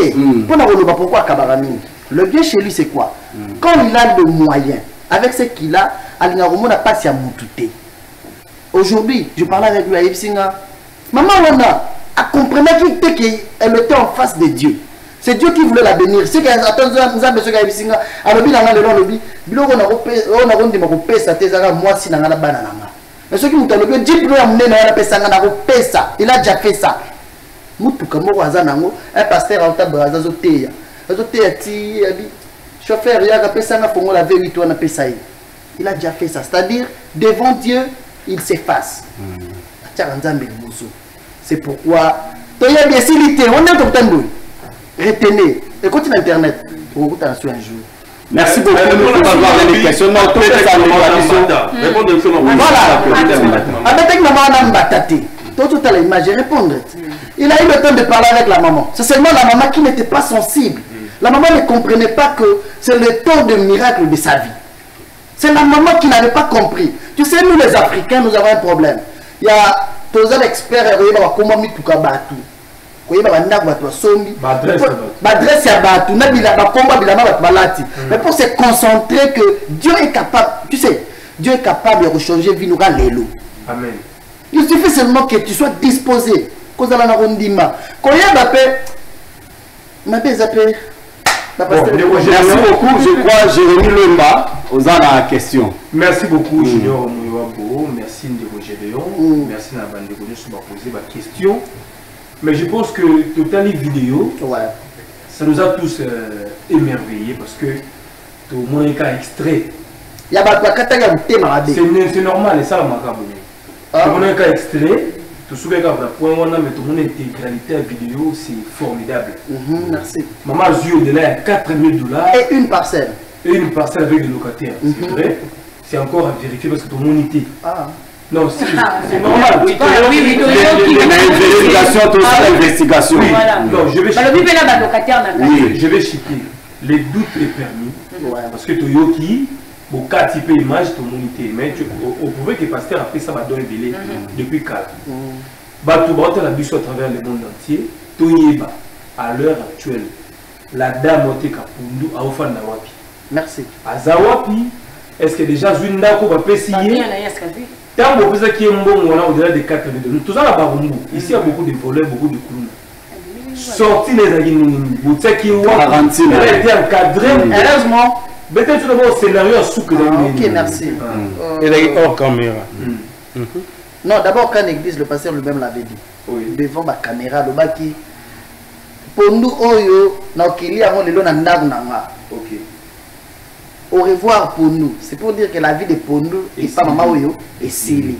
S9: Pour na koloba pourquoi kabarami. Le bien chez lui c'est quoi? Quand il a le moyen avec ce qu'il a, Alingaromo n'a pas si à moutouté. Aujourd'hui, je parlais avec lui à Maman Wanda a compris qu'elle était en face de Dieu. C'est Dieu qui voulait la bénir. C'est que attention, nous avons besoin de bisinga. Alors bien dans le lobby, bilo on a rendu ma pesa tezaka moi si nanga na banana. Mais ce qui nous t'a dit bilo amener na pesa na pesa. Il a déjà fait ça. Mutuka moko azanango, un pasteur en tabaza zoteya. Zoteya ti abi chauffeur ya pesa na fongo la vérité on a pesa. Il a déjà fait ça. C'est-à-dire devant Dieu, il s'efface. C'est pourquoi on est au retenez, écoutez Internet, pour vous un jour.
S1: Merci beaucoup pour avoir les questions.
S9: Répondre. Il a eu le temps de parler avec la maman. C'est seulement la maman qui n'était pas sensible. La maman ne comprenait pas que c'est le temps de miracle de sa vie. C'est la maman qui n'avait pas compris. Tu sais, nous les Africains, nous avons un problème. Il y a tous les experts qui ont dit que mais pour se concentrer que Dieu est capable, tu sais, Dieu est capable de changer vie. Amen. Il suffit seulement que tu sois disposé.
S1: Merci beaucoup, je crois, Jérémy Lemba, aux la question.
S7: Merci beaucoup, Junior Mouiwabo, merci Ndéro Gédéon, merci Nabande de poser ma question. Mais je pense que total vidéo, ça nous a tous émerveillés parce que tout le monde est extrait. C'est normal, et ça la macabonné. Tout le monde est extrait, tout ce qui est point mais tout le monde intégralité à vidéo, c'est formidable.
S9: Merci.
S7: Maman Zio de là à $4000.
S9: Et une parcelle.
S7: Et une parcelle avec des locataires, c'est vrai. C'est encore à vérifier parce que tout le monde était. Non, c'est normal.
S1: Oui, investigation.
S7: Non, je vais chiquer. Les doutes est permis. Parce que Toyoki, au cas type image, tout le monde était. Mais on pouvait que le pasteur a fait ça dans le délai depuis 4 ans. Batou Bata la biche à travers le monde entier. Toyeba, à l'heure actuelle, la dame Oteka Pundu a offert Nawapi.
S9: Merci.
S7: À Zawapi, est-ce que déjà Zundako va péciller? Tant que vous qui est bon, on a au-delà de 4 millions. Tout ça, ici, il y a beaucoup de voleurs, beaucoup de clowns. Sorti les aguilles, vous savez qui a été encadré.
S9: Heureusement.
S7: Peut-être que le scénario a soufflé.
S9: Ok, merci.
S5: Il est hors caméra.
S9: Non, d'abord, quand l'église, le pasteur lui-même l'avait dit. Devant ma caméra, le bas qui. Pour nous, ok. Au revoir pour nous. C'est pour dire que la vie de Pondou et pas maman Oyo est scellée.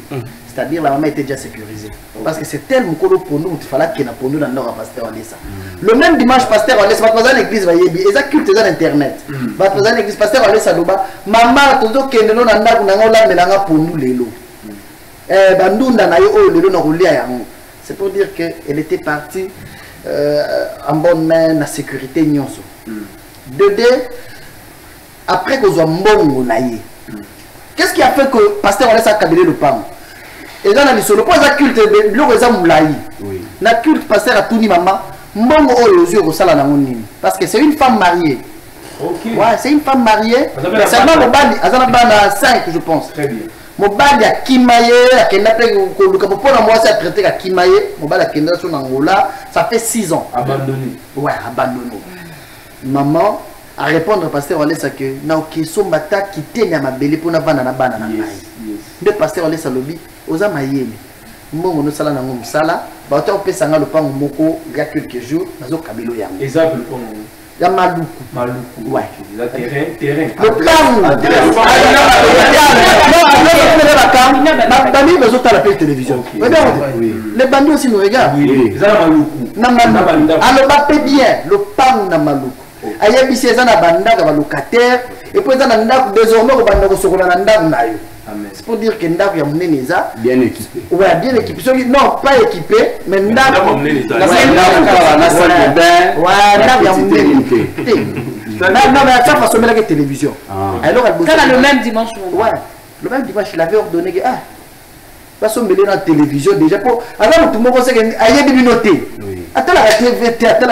S9: C'est-à-dire la maman était déjà sécurisée. Parce que c'est tellement que Pondou, il fallait qu'il y ait Pondou dans le nord à Pasteur Alessa. Le même dimanche, Pasteur Alessa, va passer à l'église, va y aller. Et ça culte dans Internet. Va passer à l'église, Pasteur Alessa, maman, tout ce qui est dans le nord, Pondou Lelo. C'est pour dire qu'elle était partie en bonne main, la sécurité. Deux, après que soit mbongo naïe. Qu'est-ce qui a fait que pasteur Alessa a câblé le pam? Et dans la solo, pourquoi ça culte le reza moulaï? La culte pasteur a tout ni maman. Mbongo aux yeux au sala nangonini. Parce que c'est une femme mariée.
S7: Ok.
S9: Ouais, c'est une femme mariée. Seulement le bali, azana bana 5 je pense.
S7: Très bien.
S9: Mon bali a kimaye, a kenda pe ko luka pour moi c'est traité à kimaye, mon bali a kenda sur Angola, ça fait 6 ans.
S7: Abandonné.
S9: Ouais, abandonné. Maman à répondre pasteur Alessa que na okeso mata kitenya mabele pona bana na bana na ngai. De pasteur Alessa lobi oza mayele. Mbongo no sala na ngom sala, ba ta opesa nga lopango moko ya quelques jours nazo kabelo yango.
S7: Exemple pour nous.
S9: Ya maluku.
S7: Maluku.
S9: Ouais.
S7: La terrain.
S9: Le plan. Bami bezo ta la télévision. Les bandits aussi nous regardent.
S7: Oui. Ça maluku.
S9: Na maluku. Alors ba pe bien le pan na maluku. Ayebisi eza na bandaka ba locataire et puis eza na ndako désormais ko bandako sokola na ndako na yo. C'est pour dire que ndako ya munene eza
S1: bien équipé.
S9: Ouais, bien équipé. Non, pas équipé, mais ndako munene eza.
S1: Na salle de bain.
S9: Ouais, ndako ya munene. Non, mais ça façon la télévision. Alors elle bosse.
S3: Le même dimanche.
S9: Ouais. Le même dimanche, il avait ordonné que parce qu'on met dans la télévision déjà pour alors tout le monde sait que ayebi binoté. Attends la TV, attends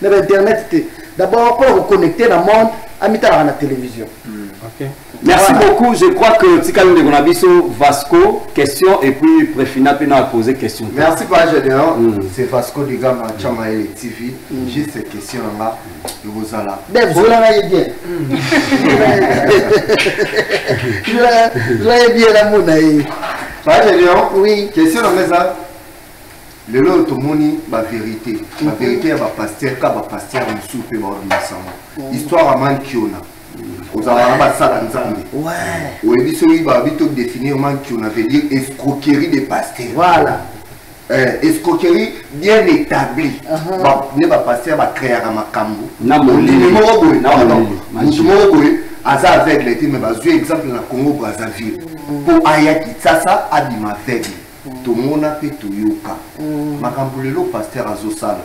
S9: la internet. D'abord pour vous connecter dans le monde, amitala na télévision.
S1: Merci beaucoup. Je crois que Tikanou de Gonabiso, Vasco, question et puis Préfina Pena a posé question.
S6: Merci pas Gédéon. C'est Vasco de Gama Chamaël TV. Juste cette question là. Je vous en là.
S9: Vous l'avez bien. Vous l'avez bien la monaï.
S6: Pas Gédéon. Oui. Question là ça. Le lot tout moni la vérité. La vérité est pasteur car pasteur en soupe et bon histoire à Mankiona. Vous avez un bassin en Zambie. Ouais. Vous avez dit que vous avez définir Mankiona veut dire escroquerie des pasteurs. Voilà. Escroquerie bien établie. Ne pas pasteur va créer un macambo. Namoli. Namoli. Aza aveugle était mais bazou exemple na Congo Brazzaville. Pour ayaki ça abima aveugle. Tout le monde a fait tout yoka. Ma campolelo pasteur à Zosala.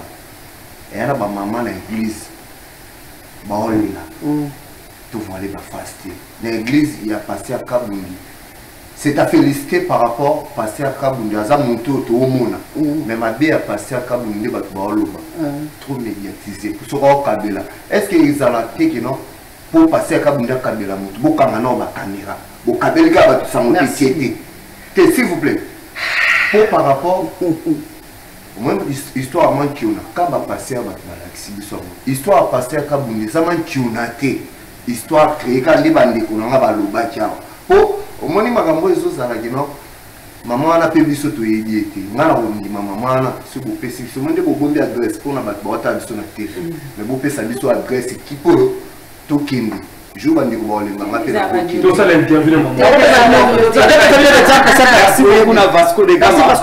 S6: Et là, ma maman à l'église. Baolina. Tout va aller faster. L'église, il y a pasteur à Kabundi. C'est à féliciter par rapport à pasteur à Kabundi. Aza monté au monde. Mais ma belle a pasteur à Kabundi, Baoloba. Trop médiatisé. Pour ce qu'on Kabila. Est-ce qu'ils ont la tête non? Pour passer à Kabundi à Kabila, beaucoup de caméra. Beaucoup de caméra, tout ça, mon s'il vous plaît. Pour par rapport même histoire man qui on a quand va passer à l'exhibition histoire passer à Kabundi ça man qui on a été histoire créée quand les bandits qu'on a baloba tiens pour au moins ni magambo ezo za la gino maman ana pe biso to yedi été ngala on dit maman ana ce beau pesi ce monde beau bombe adresse pour na ba bota biso na TV mais beau pesa biso adresse qui pour to kindi je vais vous parler de
S7: tout ça l'interview
S1: merci beaucoup na Vasco de Gama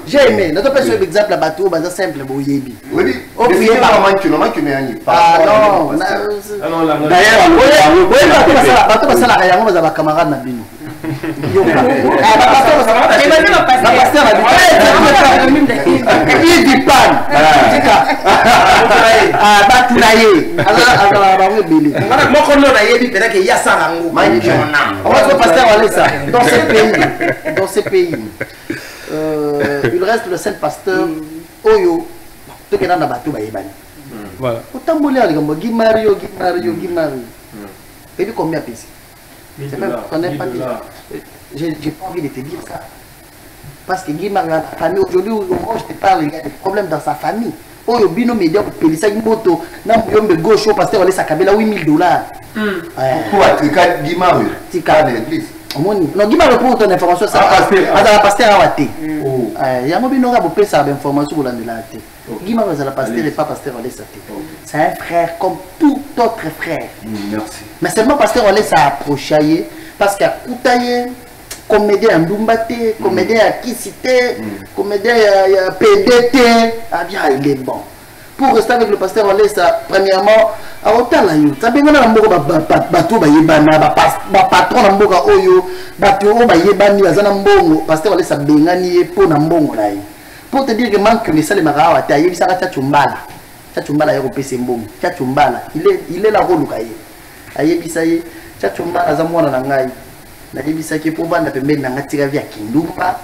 S9: j'ai aimé notre personne exemple la bateau basa simple boyebi
S6: oui oui pas Mankiona yani
S9: pas non d'ailleurs bateau basa la yango basa ba camarade na bino dans ce pays il reste le seul pasteur oyo to kena na bato ba yebani voilà otambola ali comme Guy Mario et puis combien pèse c'est même qu'on n'est pas j'ai pas envie de te dire ça parce que Guy Mario a famille aujourd'hui au moment où je te parle il y a des problèmes dans sa famille oyo bino média pour pelisa imboto na yombe gauche au pasteur wale sakabela $8,000
S6: pour attirer Guy Mario tika l'église
S9: non Guy Mario pour ton information ça la pasteur a waté ya mo bino ga bo pesa ba information pour la melate Guy Mario za la pasteur et pas pasteur wale saté c'est un frère comme tout autre frère
S6: merci
S9: mais seulement pasteur wale ça approché parce que Koutaye comédien Ndumbate, comédien Kisite, comédien PDT, ah bien il est bon. Pour rester avec le pasteur Walesa, premièrement, à autant là, ça fait que na mboka bateau ba yebana, ba patron na mboka oyo, bateau ba yebani azana mbongo, pasteur Walesa bengani po na mbongo là. Pour te dire que manque mais ça les marawa ta yebisa ka Chumbala. Chumbala yako pese mbongo. Chumbala, il est là rolukaye. Ayebisa ye, Chumbala za mwana na ngai. Na yebisa ke po banda pembeni na ngatika vya kindumba.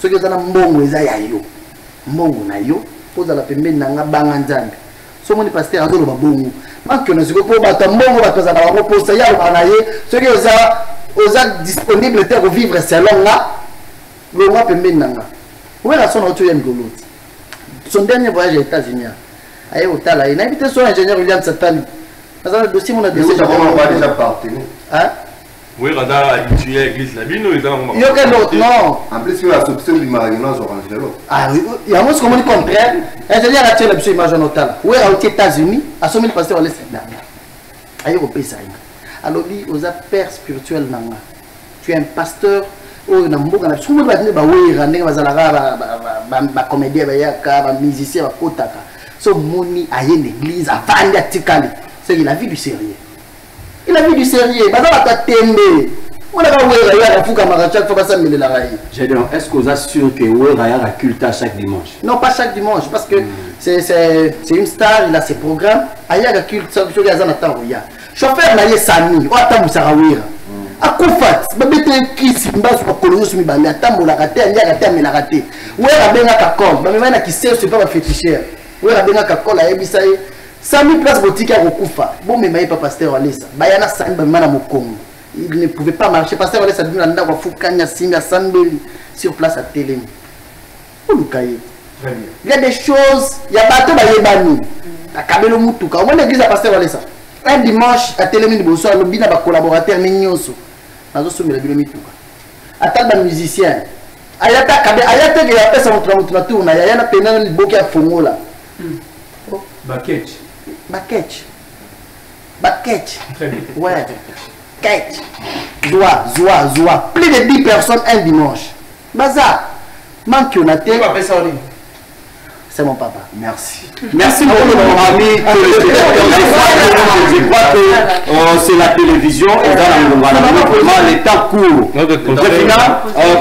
S9: Soki ozana mbongo eza ya yo. Mbongo na yo. Poza la pembeni na ngabanga nzambe. So moni pasteur azolo babongo. Manke na ziko po bata mbongo batoza na bako posa ya bana ye. Soki oza disponible te ko vivre selon là. Le moi pembeni na nga. Où est la son auto yem goloti. Son dernier voyage aux États-Unis. Aye otala, il a invité son ingénieur William Satani. Parce que le dossier mon a dossier
S6: déjà parti.
S9: Hein?
S4: Oui, Rada habitué à l'église la bino, ils ont.
S9: Il y a quel autre non?
S6: En plus, il y a la soupçon du marionnage orangelo.
S9: Ah oui, il y a un mot comme on contraire. Ingénieur a tiré l'option image en hôtel. Où est aux États-Unis? À 100 000 pasteurs à l'Est. Aïe, au pays ça. Alors, lui, aux père spirituel nanga. Tu es un pasteur. Oh, na mboka na sumu ba ne ba wera ndenge bazalaka ba comédien ba yaka ba musicien ba kotaka. So moni aye l'église avandi atikali. C'est qu'il a vu du sérieux. Il a vu du sérieux. Bazala ta tembe. On a wera ya fuka mara chaque fois ça me la raille.
S1: Est-ce que vous assurez que wera ya la culte à chaque dimanche?
S9: Non, pas chaque dimanche parce que c'est une star, il a ses programmes. Aya la culte ça que azana tangoya. Chauffeur na ye sami, o atamusaka wera. Akufat babete kisi mbasu kwa kolonyo mi bami atambola kate anya kate mela kate wera benga ka kol bami na kiseo c'est pas féticheur wera benga ka kol ayebisa ye 100 000 places boutique à Rokufa. Bon, mais pas pasteur Walesa. Bayana Sani Bamana Mokongo. Il ne pouvait pas marcher. Pasteur Walesa dit Nanda Wafukanya Simia Sambeli sur place à Télém. Il y a des choses, il y a bateau Bayebani. À Kabelo Mutuka. Au moins l'église à pasteur Walesa. Un dimanche à Télém de Bosso, le bina collaborateur Mignoso. Nazo Soumi la Bilomituka. Attends un musicien. Ayata Kabe, Ayata qui a fait son tour, Ayana Penan Boki à Fongola.
S7: Baketch.
S9: Baketch. Baketch. Ouais. Ketch. Zoa. Plus de 10 personnes un dimanche. Bazar. Manque on a été. C'est mon papa.
S1: Merci. Merci beaucoup, mon ami. Je crois que c'est la télévision et dans le temps court.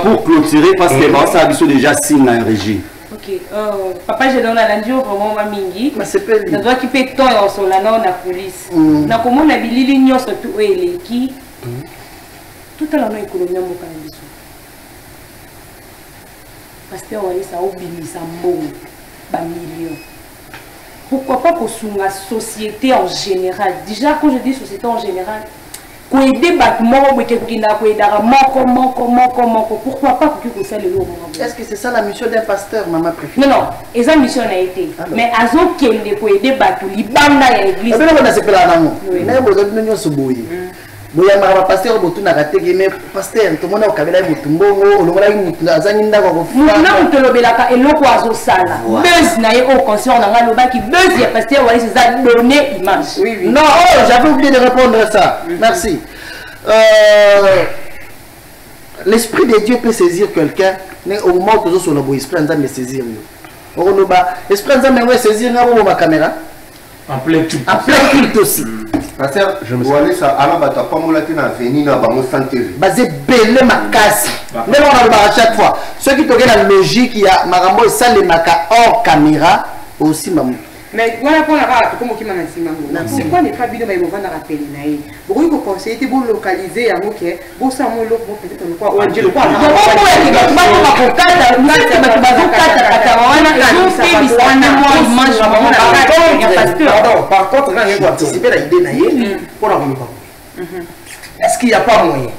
S1: Pour clôturer, parce que ça a déjà signé en régie.
S3: Ok. Papa, j'ai donné à l'andio vraiment ma mingi. Je dois quitter ton sur la non la police. Na comment on a dit l'union surtout elle qui tout à l'heure nous économie en bocana biso. Parce que on ça oublie ça bon. Millions. Pourquoi pas pour la société en général? Déjà, quand je dis société en général, qu'on aider bâtiments, pourquoi pas pour ça le lot?
S9: Est-ce que c'est ça la mission d'un pasteur, maman préférée?
S3: Non, et ça mission a été. Mais à ce qu'il ne peut aider bâtiments, il bande à l'église.
S9: Boya mara pasteur botu na kateki mais pasteur to mona okabela mutumbongo olongola mutu azangi ndako ko
S3: na mutolobelaka eloko azosala buzz na ye au conscient na ngalo baki buzz ya pasteur wali ça donner image.
S9: Oui. Non, j'avais oublié de répondre à ça. Merci. L'esprit de Dieu peut saisir quelqu'un mais au moment où sur le beau esprit en me saisir yo. Oronoba esprit en me saisir na ma caméra
S7: en plein culte.
S9: En plein culte aussi.
S6: Pasteur, je me suis dit ça. Alors, tu n'as pas moulaté dans venir dans le santé.
S9: Basé belé ma casse. Mais on a le bar à chaque fois. Ceux qui ont la logique, il y a Marambo, ça les maca hors caméra aussi.
S10: Mais voilà pour la rate, comme qui m'a dit, pourquoi n'est pas bien de me vendre à la pénale? Pourquoi vous conseillez de vous localiser à Moké? Vous savez, vous peut-être on croit. On dit le quoi?
S2: Par contre, il faut anticiper l'idée pour la remettre. Est-ce qu'il n'y a pas moyen?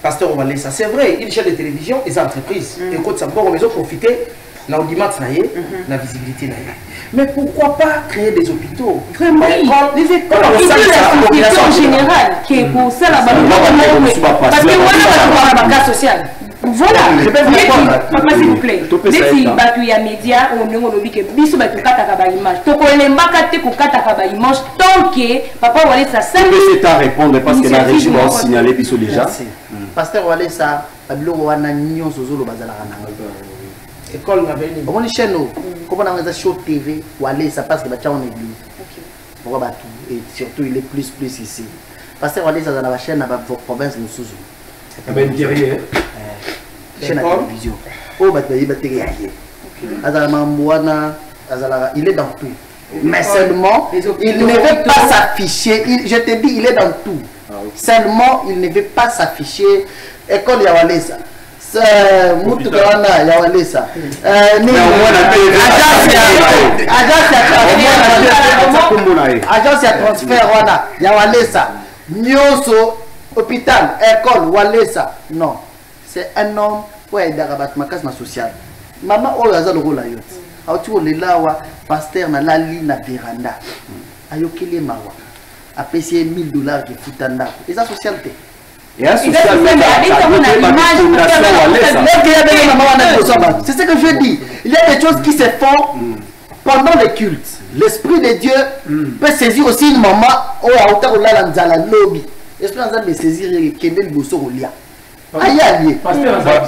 S2: Pasteur Walesa, c'est vrai, il cherche des télévisions, des entreprises. Écoute, ça peut profiter. Na audimat na visibilité na. Mais pourquoi pas créer des hôpitaux?
S3: Vraiment, les écoles en général qui est pour ça la parce que on a un cas social. Voilà, je peux vous répondre. Papa s'il vous plaît. Si batu ya média on ne lobi que biso batu kataka ba image. To ko lemba kate ko kataka ba image tant que papa Walesa ça.
S1: C'est à répondre parce que la régie va signaler biso déjà.
S9: Pasteur Walesa abilo wana nyonso zolo bazala kana.
S2: École n'avait ni
S9: bon chaîne comment on a show TV ou aller ça passe que bah on est venu pourquoi bah tout et surtout il est plus ici parce que on est dans la chaîne dans la province de Souzou
S7: ben derrière
S9: chaîne à télévision oh bah il va télé azala mamboana azala il est dans tout mais seulement il ne veut pas s'afficher je te dis il est dans tout seulement il ne veut pas s'afficher école ya Walesa mutu kawana ya Walesa agence ya transfert wana ya Walesa nyonso hôpital école Walesa non c'est un homme ouais d'arabat makas na social maman oyo aza lokola yo auti olelawa pasteur na lali na veranda ayokeli mawa apesi $1000 ki futanda eza socialité. C'est ce que je dis. Il y a des choses qui se font pendant les cultes. L'Esprit de Dieu peut saisir aussi une maman ou à hauteur de la lobby. L'Esprit de Dieu peut saisir Kendel Bosso au lia.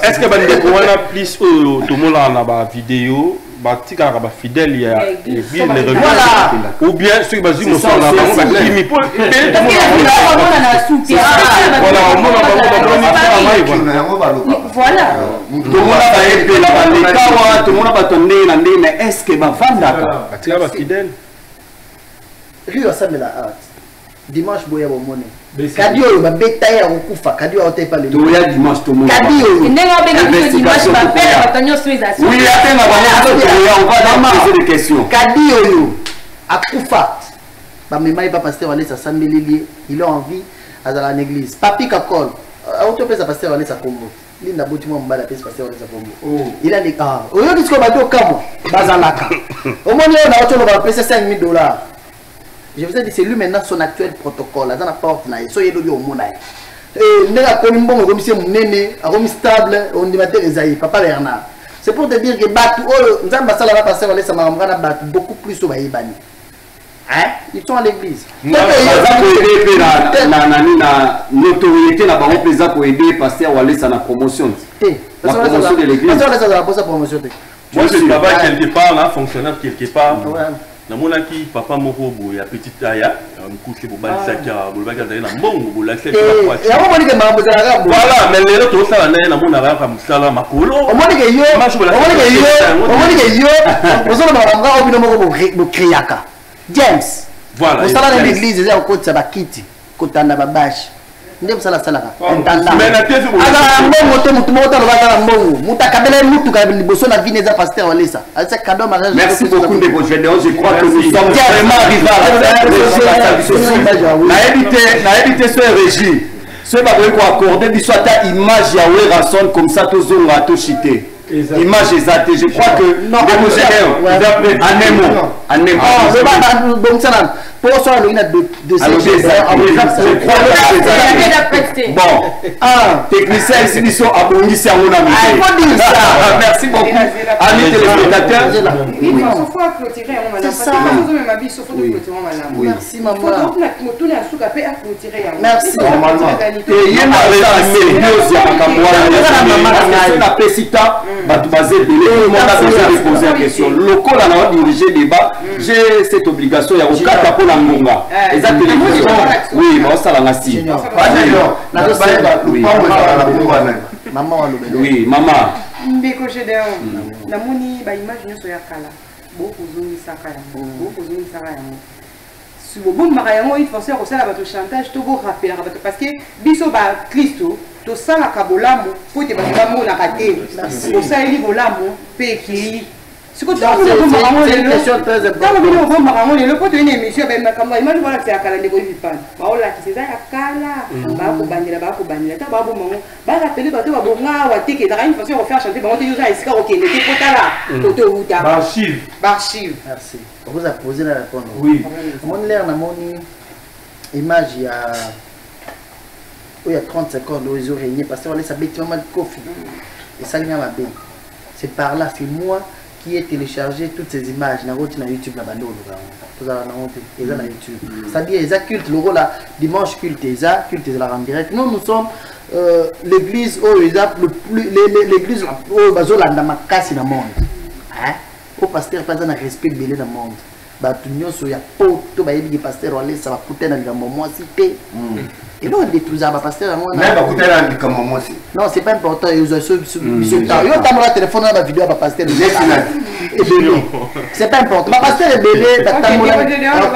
S5: Est-ce que vous avez plus tout le monde a une vidéo? Batika raba fidèle ya ou bien ceux qui basent mon sang là
S3: voilà
S1: tout le monde va tourner mais est-ce que bavandaka
S5: batika ba fidèle
S9: Rio Samela art dimanche boya bomone kadio ba betaye okufa kadio aote pa le
S1: doya dimanche tout le monde
S3: kadio nenga benga dimanche ba pela batanyo suiza
S1: oui atenga ba on va poser des questions
S9: kadio yo à Koufa. Bamema pas pasteur aller sa sambelili, il a envie à la église. Papi Kakol, auto pesa pasteur aller sa Congo. Linda boti mo mbala pesa pasteur aller sa Congo. Il a les ah, au lieu de ce qu'on va dire kamo, bazalaka. Au moins on a auto va payer $5,000. Je vous ai dit c'est lui maintenant son actuel protocole, là dans la porte là, soyez le au monde. Et nega konimbo comme si mon néné, comme stable, on dit mater Esaïe, papa Bernard. C'est pour te dire que batu oh, nzamba sala va passer aller sa mambrana batu beaucoup plus au baïbani. Hein? Ils sont à l'église.
S1: Non, la notoriété n'a pas représenté pour aider pasteur ou aller à la promotion. La promotion de l'église.
S4: Moi, je travaille quelque part, là, fonctionnaire quelque part. Na mona ki papa moko boya petite aya mkuke bobali sakia bolobaki azali na mbongo bolakise
S9: kwa ya moni ke mambo za ngabo
S4: voilà mais lelo to sala na na mona ba musala makolo
S9: omoni ke yo bozolo ba ngabo obino moko bo kriaka James
S4: voilà
S9: osala na l'église za okotsa bakiti kotanda babashi ndem sala salaka entanda
S4: mais na tefu
S9: ala mbongo to mutu mota lo bata mbongo mutakabela mutu ka liboso na vine za pasteur walesa asa cadeau mariage.
S1: Merci beaucoup de vos générations, je crois que nous sommes vraiment arrivés à éviter ce régime ce va vous accorder du soit ta image ya Werason comme ça to zonga to chité image exacte je crois que non de vos générations en nemo
S9: bon ça pour ça il y a de
S1: bon technicien ici sont abondis à mon ami merci beaucoup amis téléspectateurs
S10: il faut clôturer on va ça
S9: merci maman
S10: merci
S1: et il y a na pesita batu bazé belé tout le monde a besoin de poser la question le col a dirigé débat j'ai cette obligation ya okata pour la ngonga exactement oui moi ça la ngasi maman oui maman
S10: mbeko jedeo namoni ba image nyoso ya kala beaucoup zoni sakaya si vous bombez yango il faut faire aussi la bateau chantage to go rappeler parce que biso ba Christo to sala kabolamu po te ba mo na kate ko sa ili bolamu pe ki si ko to ko bomba yango le question très important to ko bomba yango le po to une émission ba makamba image voilà c'est akala ndeko vipana ba ola ki c'est ya kala ba ko bandela ta ba bomba ba rappeler ba to ba bonga wa teke da une façon de faire chanter ba on te yosa iska OK ne te potala to to uta
S7: ba archive
S9: merci. Vous avez posé la réponse. Oui. Mon l'air n'a moni image il y a 30 secondes où ils ont régné parce qu'on laisse à bêtement de coffee et ça vient à ma baie. C'est par là, c'est moi qui ai téléchargé toutes ces images. Na route na YouTube na bando vous avez na honte et là na YouTube. C'est-à-dire les culte le rôle dimanche culte de la en direct. Nous sommes l'église où l'église où bazolanda makasi na monde. Hein? Au pasteur pas un respect belé dans le monde. Batu nyonso ya poto ba yebi pasteur wale ça va coûter dans le moment cité. Et là on détruit ça pasteur moi.
S6: Mais va coûter dans le moment aussi.
S9: Non, c'est pas important, ils ont yo tamora téléphone na vidéo ba pasteur. C'est pas important. Ba pasteur est belé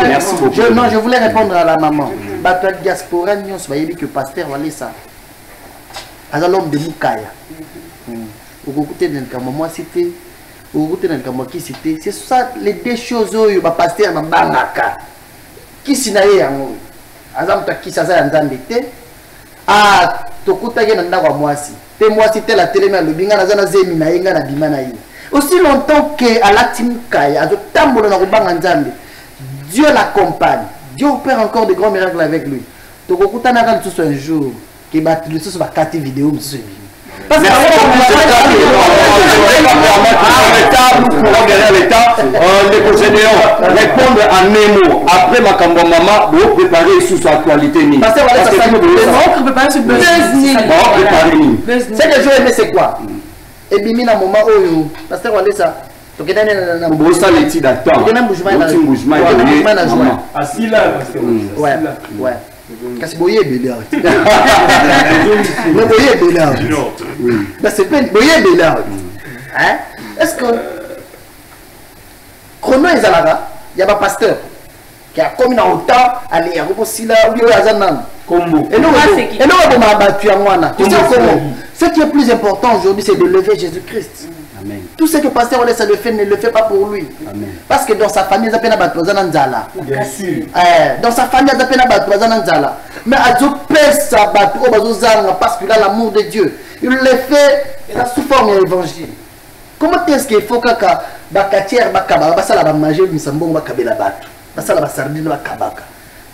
S9: merci beaucoup. Non, je voulais répondre à la maman. Batu diaspora nyonso ba yebi que pasteur wale ça. As l'homme de Mukaya. Au côté dans le moment cité. C'est ça les deux choses où il va passer à Banaka. Qui s'y n'a rien. Azam qui ça a nzambete. Ah, tokuta yena ndakwa mwasi. Te mwasi te la télé mais le binga na zana zemi na yenga na bimana yi. Aussi longtemps que à la timkaya, azo tambola na kubanga nzambe. Dieu l'accompagne. Dieu opère encore de grands miracles avec lui. Tokuta na kan tout un jour qui bat le sous va 4 vidéos monsieur. Parce que
S1: répondre en un mot. Après ma cambo maman, vous préparez sous sa actualité.
S9: Parce que voilà, ça nous préparer sur buzz. C'est que je aimé c'est quoi? Et bimi na moment où parce que voilà ça. Donc il y a
S1: un ça les d'attendre. Il y a un mouvement
S9: na joie.
S7: Assis là parce que
S9: ouais. Kasi boye belé. Mais boye belé. Oui. Mais c'est pas boye belé. Hein? Est-ce que Chrono ezalaka, il y a pas pasteur qui a commis dans autant aller à Robosila ou bien à Zanam. Combo. Et nous on va battre à Mwana. Ce qui est plus important aujourd'hui, c'est de lever Jésus-Christ.
S1: Amen.
S9: Tout ce que pasteur Walesa le fait, ne le fait pas pour lui.
S1: Amen.
S9: Parce que dans sa famille, il y a Nzala.
S7: Bien sûr.
S9: Dans sa famille, il y a Nzala. Mais Adjo pèse sa bateau parce qu'il a l'amour de Dieu. Il le fait sous forme de l'évangile. Comment est-ce qu'il faut que bakatière bakaba basala ba manger misambongo bakabela batu basala ba sardine bakabaka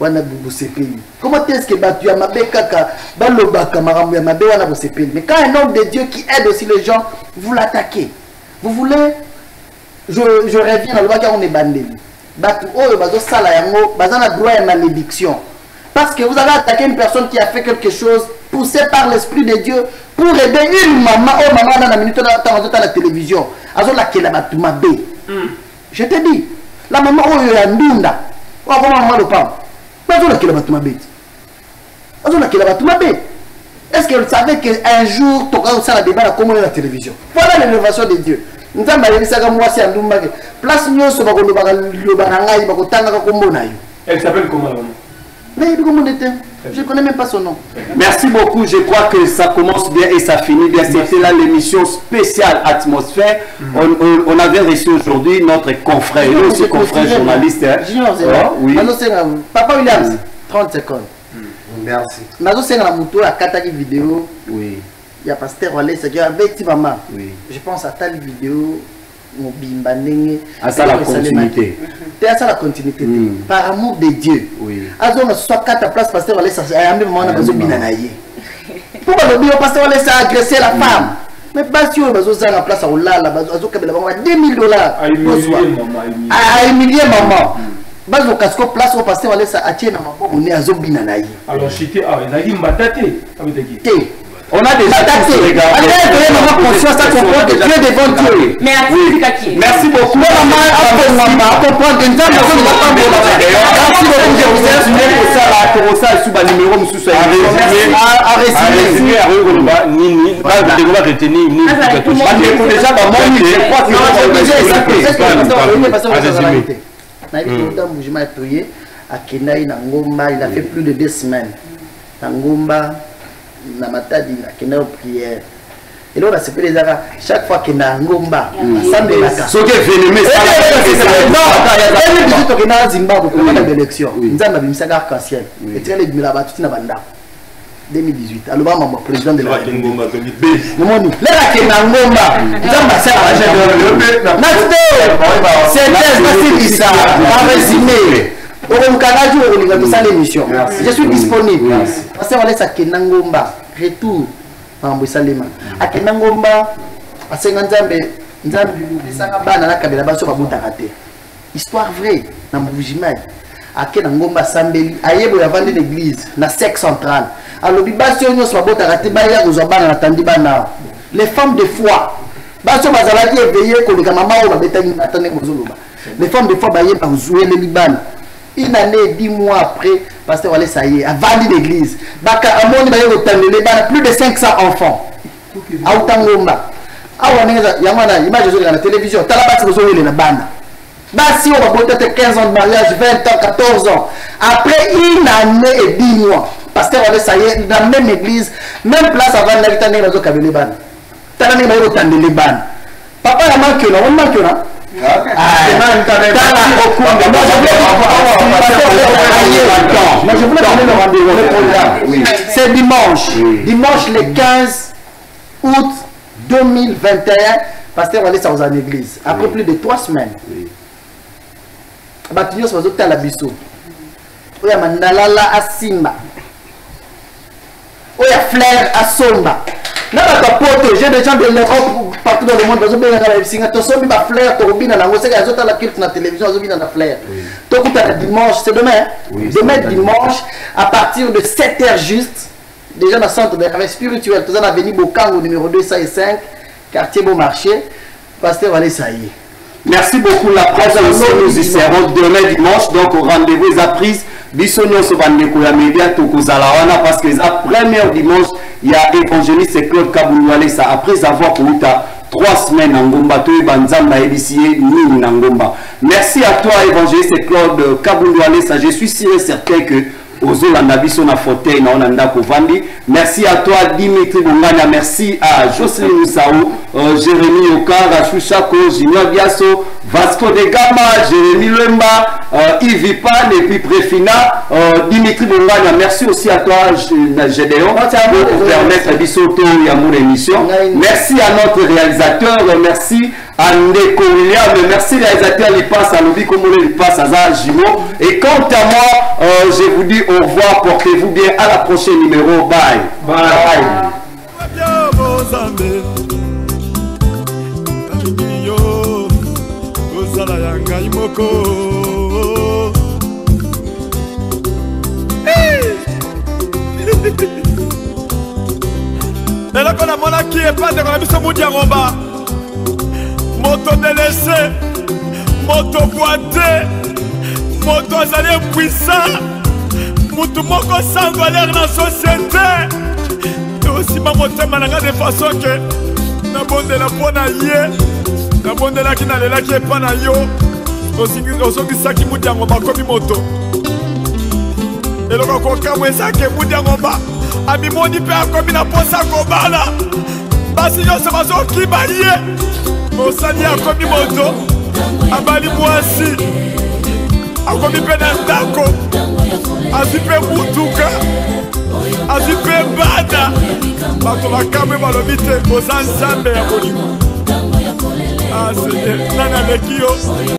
S9: wana busepeli? Comment est-ce que batu ya mabeka ka balobaka marambo ya mabe wana busepeli? Mais quand un homme de Dieu qui aide aussi les gens, vous l'attaquez. Vous voulez, je reviens dans le bas on est bandeli batu oyo bazo sala yango bazana droit à malédiction parce que vous avez attaqué une personne qui a fait quelque chose poussé par l'esprit de Dieu pour aider une maman. Oh maman dans la minute dans la télévision azola kela batu mabe. Je te dis la maman oyo ya ndunda oh maman le pam azola kela batu mabe azola kela batu mabe. Est-ce qu'elle savait qu'un jour tu auras ça la débat comment la télévision? Voilà l'élévation de Dieu. Nous avons dit ça comme moi c'est ndumba que place nyonso bakolo bakangai bakotanga ka kombo na yo. Elle s'appelle comment la maman? Mais comment était? Je ne connais même pas son nom.
S1: Merci beaucoup. Je crois que ça commence bien et ça finit bien. C'était là l'émission spéciale Atmosphère. On avait reçu aujourd'hui notre confrère, notre confrère journaliste.
S9: Oui. Papa Williams, 30 secondes. Merci. Nazo senga la moto à kataki vidéo.
S1: Oui.
S9: Il y a pasteur Walesa qui avec ti maman.
S1: Oui.
S9: Je pense à telle vidéo mon bimba ndenge
S1: à ça la continuité.
S9: C'est à ça la continuité. Par amour de Dieu.
S1: Oui.
S9: Azo na soit 4 place pasteur Walesa a même moment na bazo bina na ye. Pourquoi le bio pasteur Walesa a agressé la femme? Mais basi yo bazo za na place à olala bazo kabela bango $2000. À humilier maman. Bazo kasko place au pasteur Walesa atie na maboko ne azo bina na ye.
S7: Alors chité ah il a dit mbatate avec des
S1: on a déjà daté. Allez, maman conscience à comprendre que Dieu devant Dieu. Merci beaucoup. Maman, à comprendre que nous avons besoin de la merci beaucoup. Je vous ai résumé pour ça là, pour ça sous le numéro nous sous à résumer à Nini, pas de devoir retenir ni. Déjà dans mon livre, je crois
S9: que il a fait plus de 2 semaines. Ngomba na matadi na kena prière et là c'est les ara chaque fois que na ngomba ensemble la
S1: so que venez ça
S9: non to kena Zimbabwe pour la élection nzamba bimisaka arc-en-ciel et très les bimela batuti na banda 2018 aloba mama président de la République moni là kena ngomba nzamba ça na c'est ça en résumé. Je suis disponible. Parce que voilà ça Kenangomba retour Mambo Salema. A Kenangomba a Senganzambe Nzambi Sanga bana na kabela baso babuta raté. Histoire vraie na Mbujimai. A Kenangomba Sambeli ayebo ya vendre l'église na sec central. Alobi baso nyos babuta raté ba ya kozobana na tandi bana. Les femmes de foi. Baso bazalaki éveillé ko le mama o babetani atane mozoloba. Les femmes de foi ba yeba jouer le Liban. Une année, 10 mois après, pasteur Walesa y est, a vendu l'église. Plus de 500 enfants. A Outangomba. Image de la télévision. Si on va peut-être 15 ans de mariage, 20 ans, 14 ans. Après une année et 10 mois, pasteur Walesa y est dans la même église, même place avant l'habitant de Kabeleban. Tanane Mayo Tandeleban. Papa a manqué là, on manque là. C'est dimanche. Dimanche le 15 août 2021. Pasteur Walesa aux en église. Après plus de 3 semaines. Batignos va à la biso. Oya Mandalala à Simba. Oya Flair à Somba. J'ai des gens de l'Europe partout dans le monde. Ils ont mis ma fleur, ils ont la culte dans la télévision, ils ont mis dans la fleur. Donc, dimanche, c'est demain. Demain, dimanche, à partir de 7h juste, déjà dans le centre de travail spirituel, tout ça, venu Bokango, numéro 205, quartier Beaumarchais, pasteur Walesa y est.
S1: Merci beaucoup. La presse aussi, nous y serons demain dimanche. Donc, au rendez-vous, ils ont pris. Bisogno so bandeko ya media tokozala wana parce que la première dimanche il y a évangéliste Claude Kabundou Walesa après avoir pour 3 semaines en Ngomba to banzamba ebisiye ni na Ngomba. Merci à toi évangéliste Claude Kabundou Walesa. Je suis sûr et certain que ozolanda biso na fauteuil na ona ndako vandi. Merci à toi Dimitri Bonganya, merci à Jocelyne Moussaou, Jérémy Okara, Chouchako, Junior Biasso, Vasco de Gama, Jérémy Lemba, Yves Pan et puis Préfina, Dimitri Bonganya. Merci aussi à toi Gédéon pour permettre bisoto à mon émission. Merci à notre réalisateur, merci à Ndeko William, merci réalisateur Lipas, à Lobi Komole Lipas, à Zajimo. Et quant à moi, je vous dis au revoir, portez-vous bien, à la prochaine numéro, bye. Bye.
S11: Lelo kona mona ki epate kona biso mudia ngomba moto délaissé, moto boité, moto azali puissant, moto moko sans valeur dans la société. Et aussi ma motema nanga de façon que na bonde la pona yé, na bonde la ki na lela ki epa na yo, osoki saki mudia ngomba komi moto. Eloko kokamwe sake mudia ngomba amimoni pe akomi na posa kobala basi nyonso bazokima ye mosali akomi moto abali mwasi akomi mpe na ndako azwi mpe mutuka azwi mpe bana bato bakamwe balobi te oza nzambe ya bolingo nani aleki yo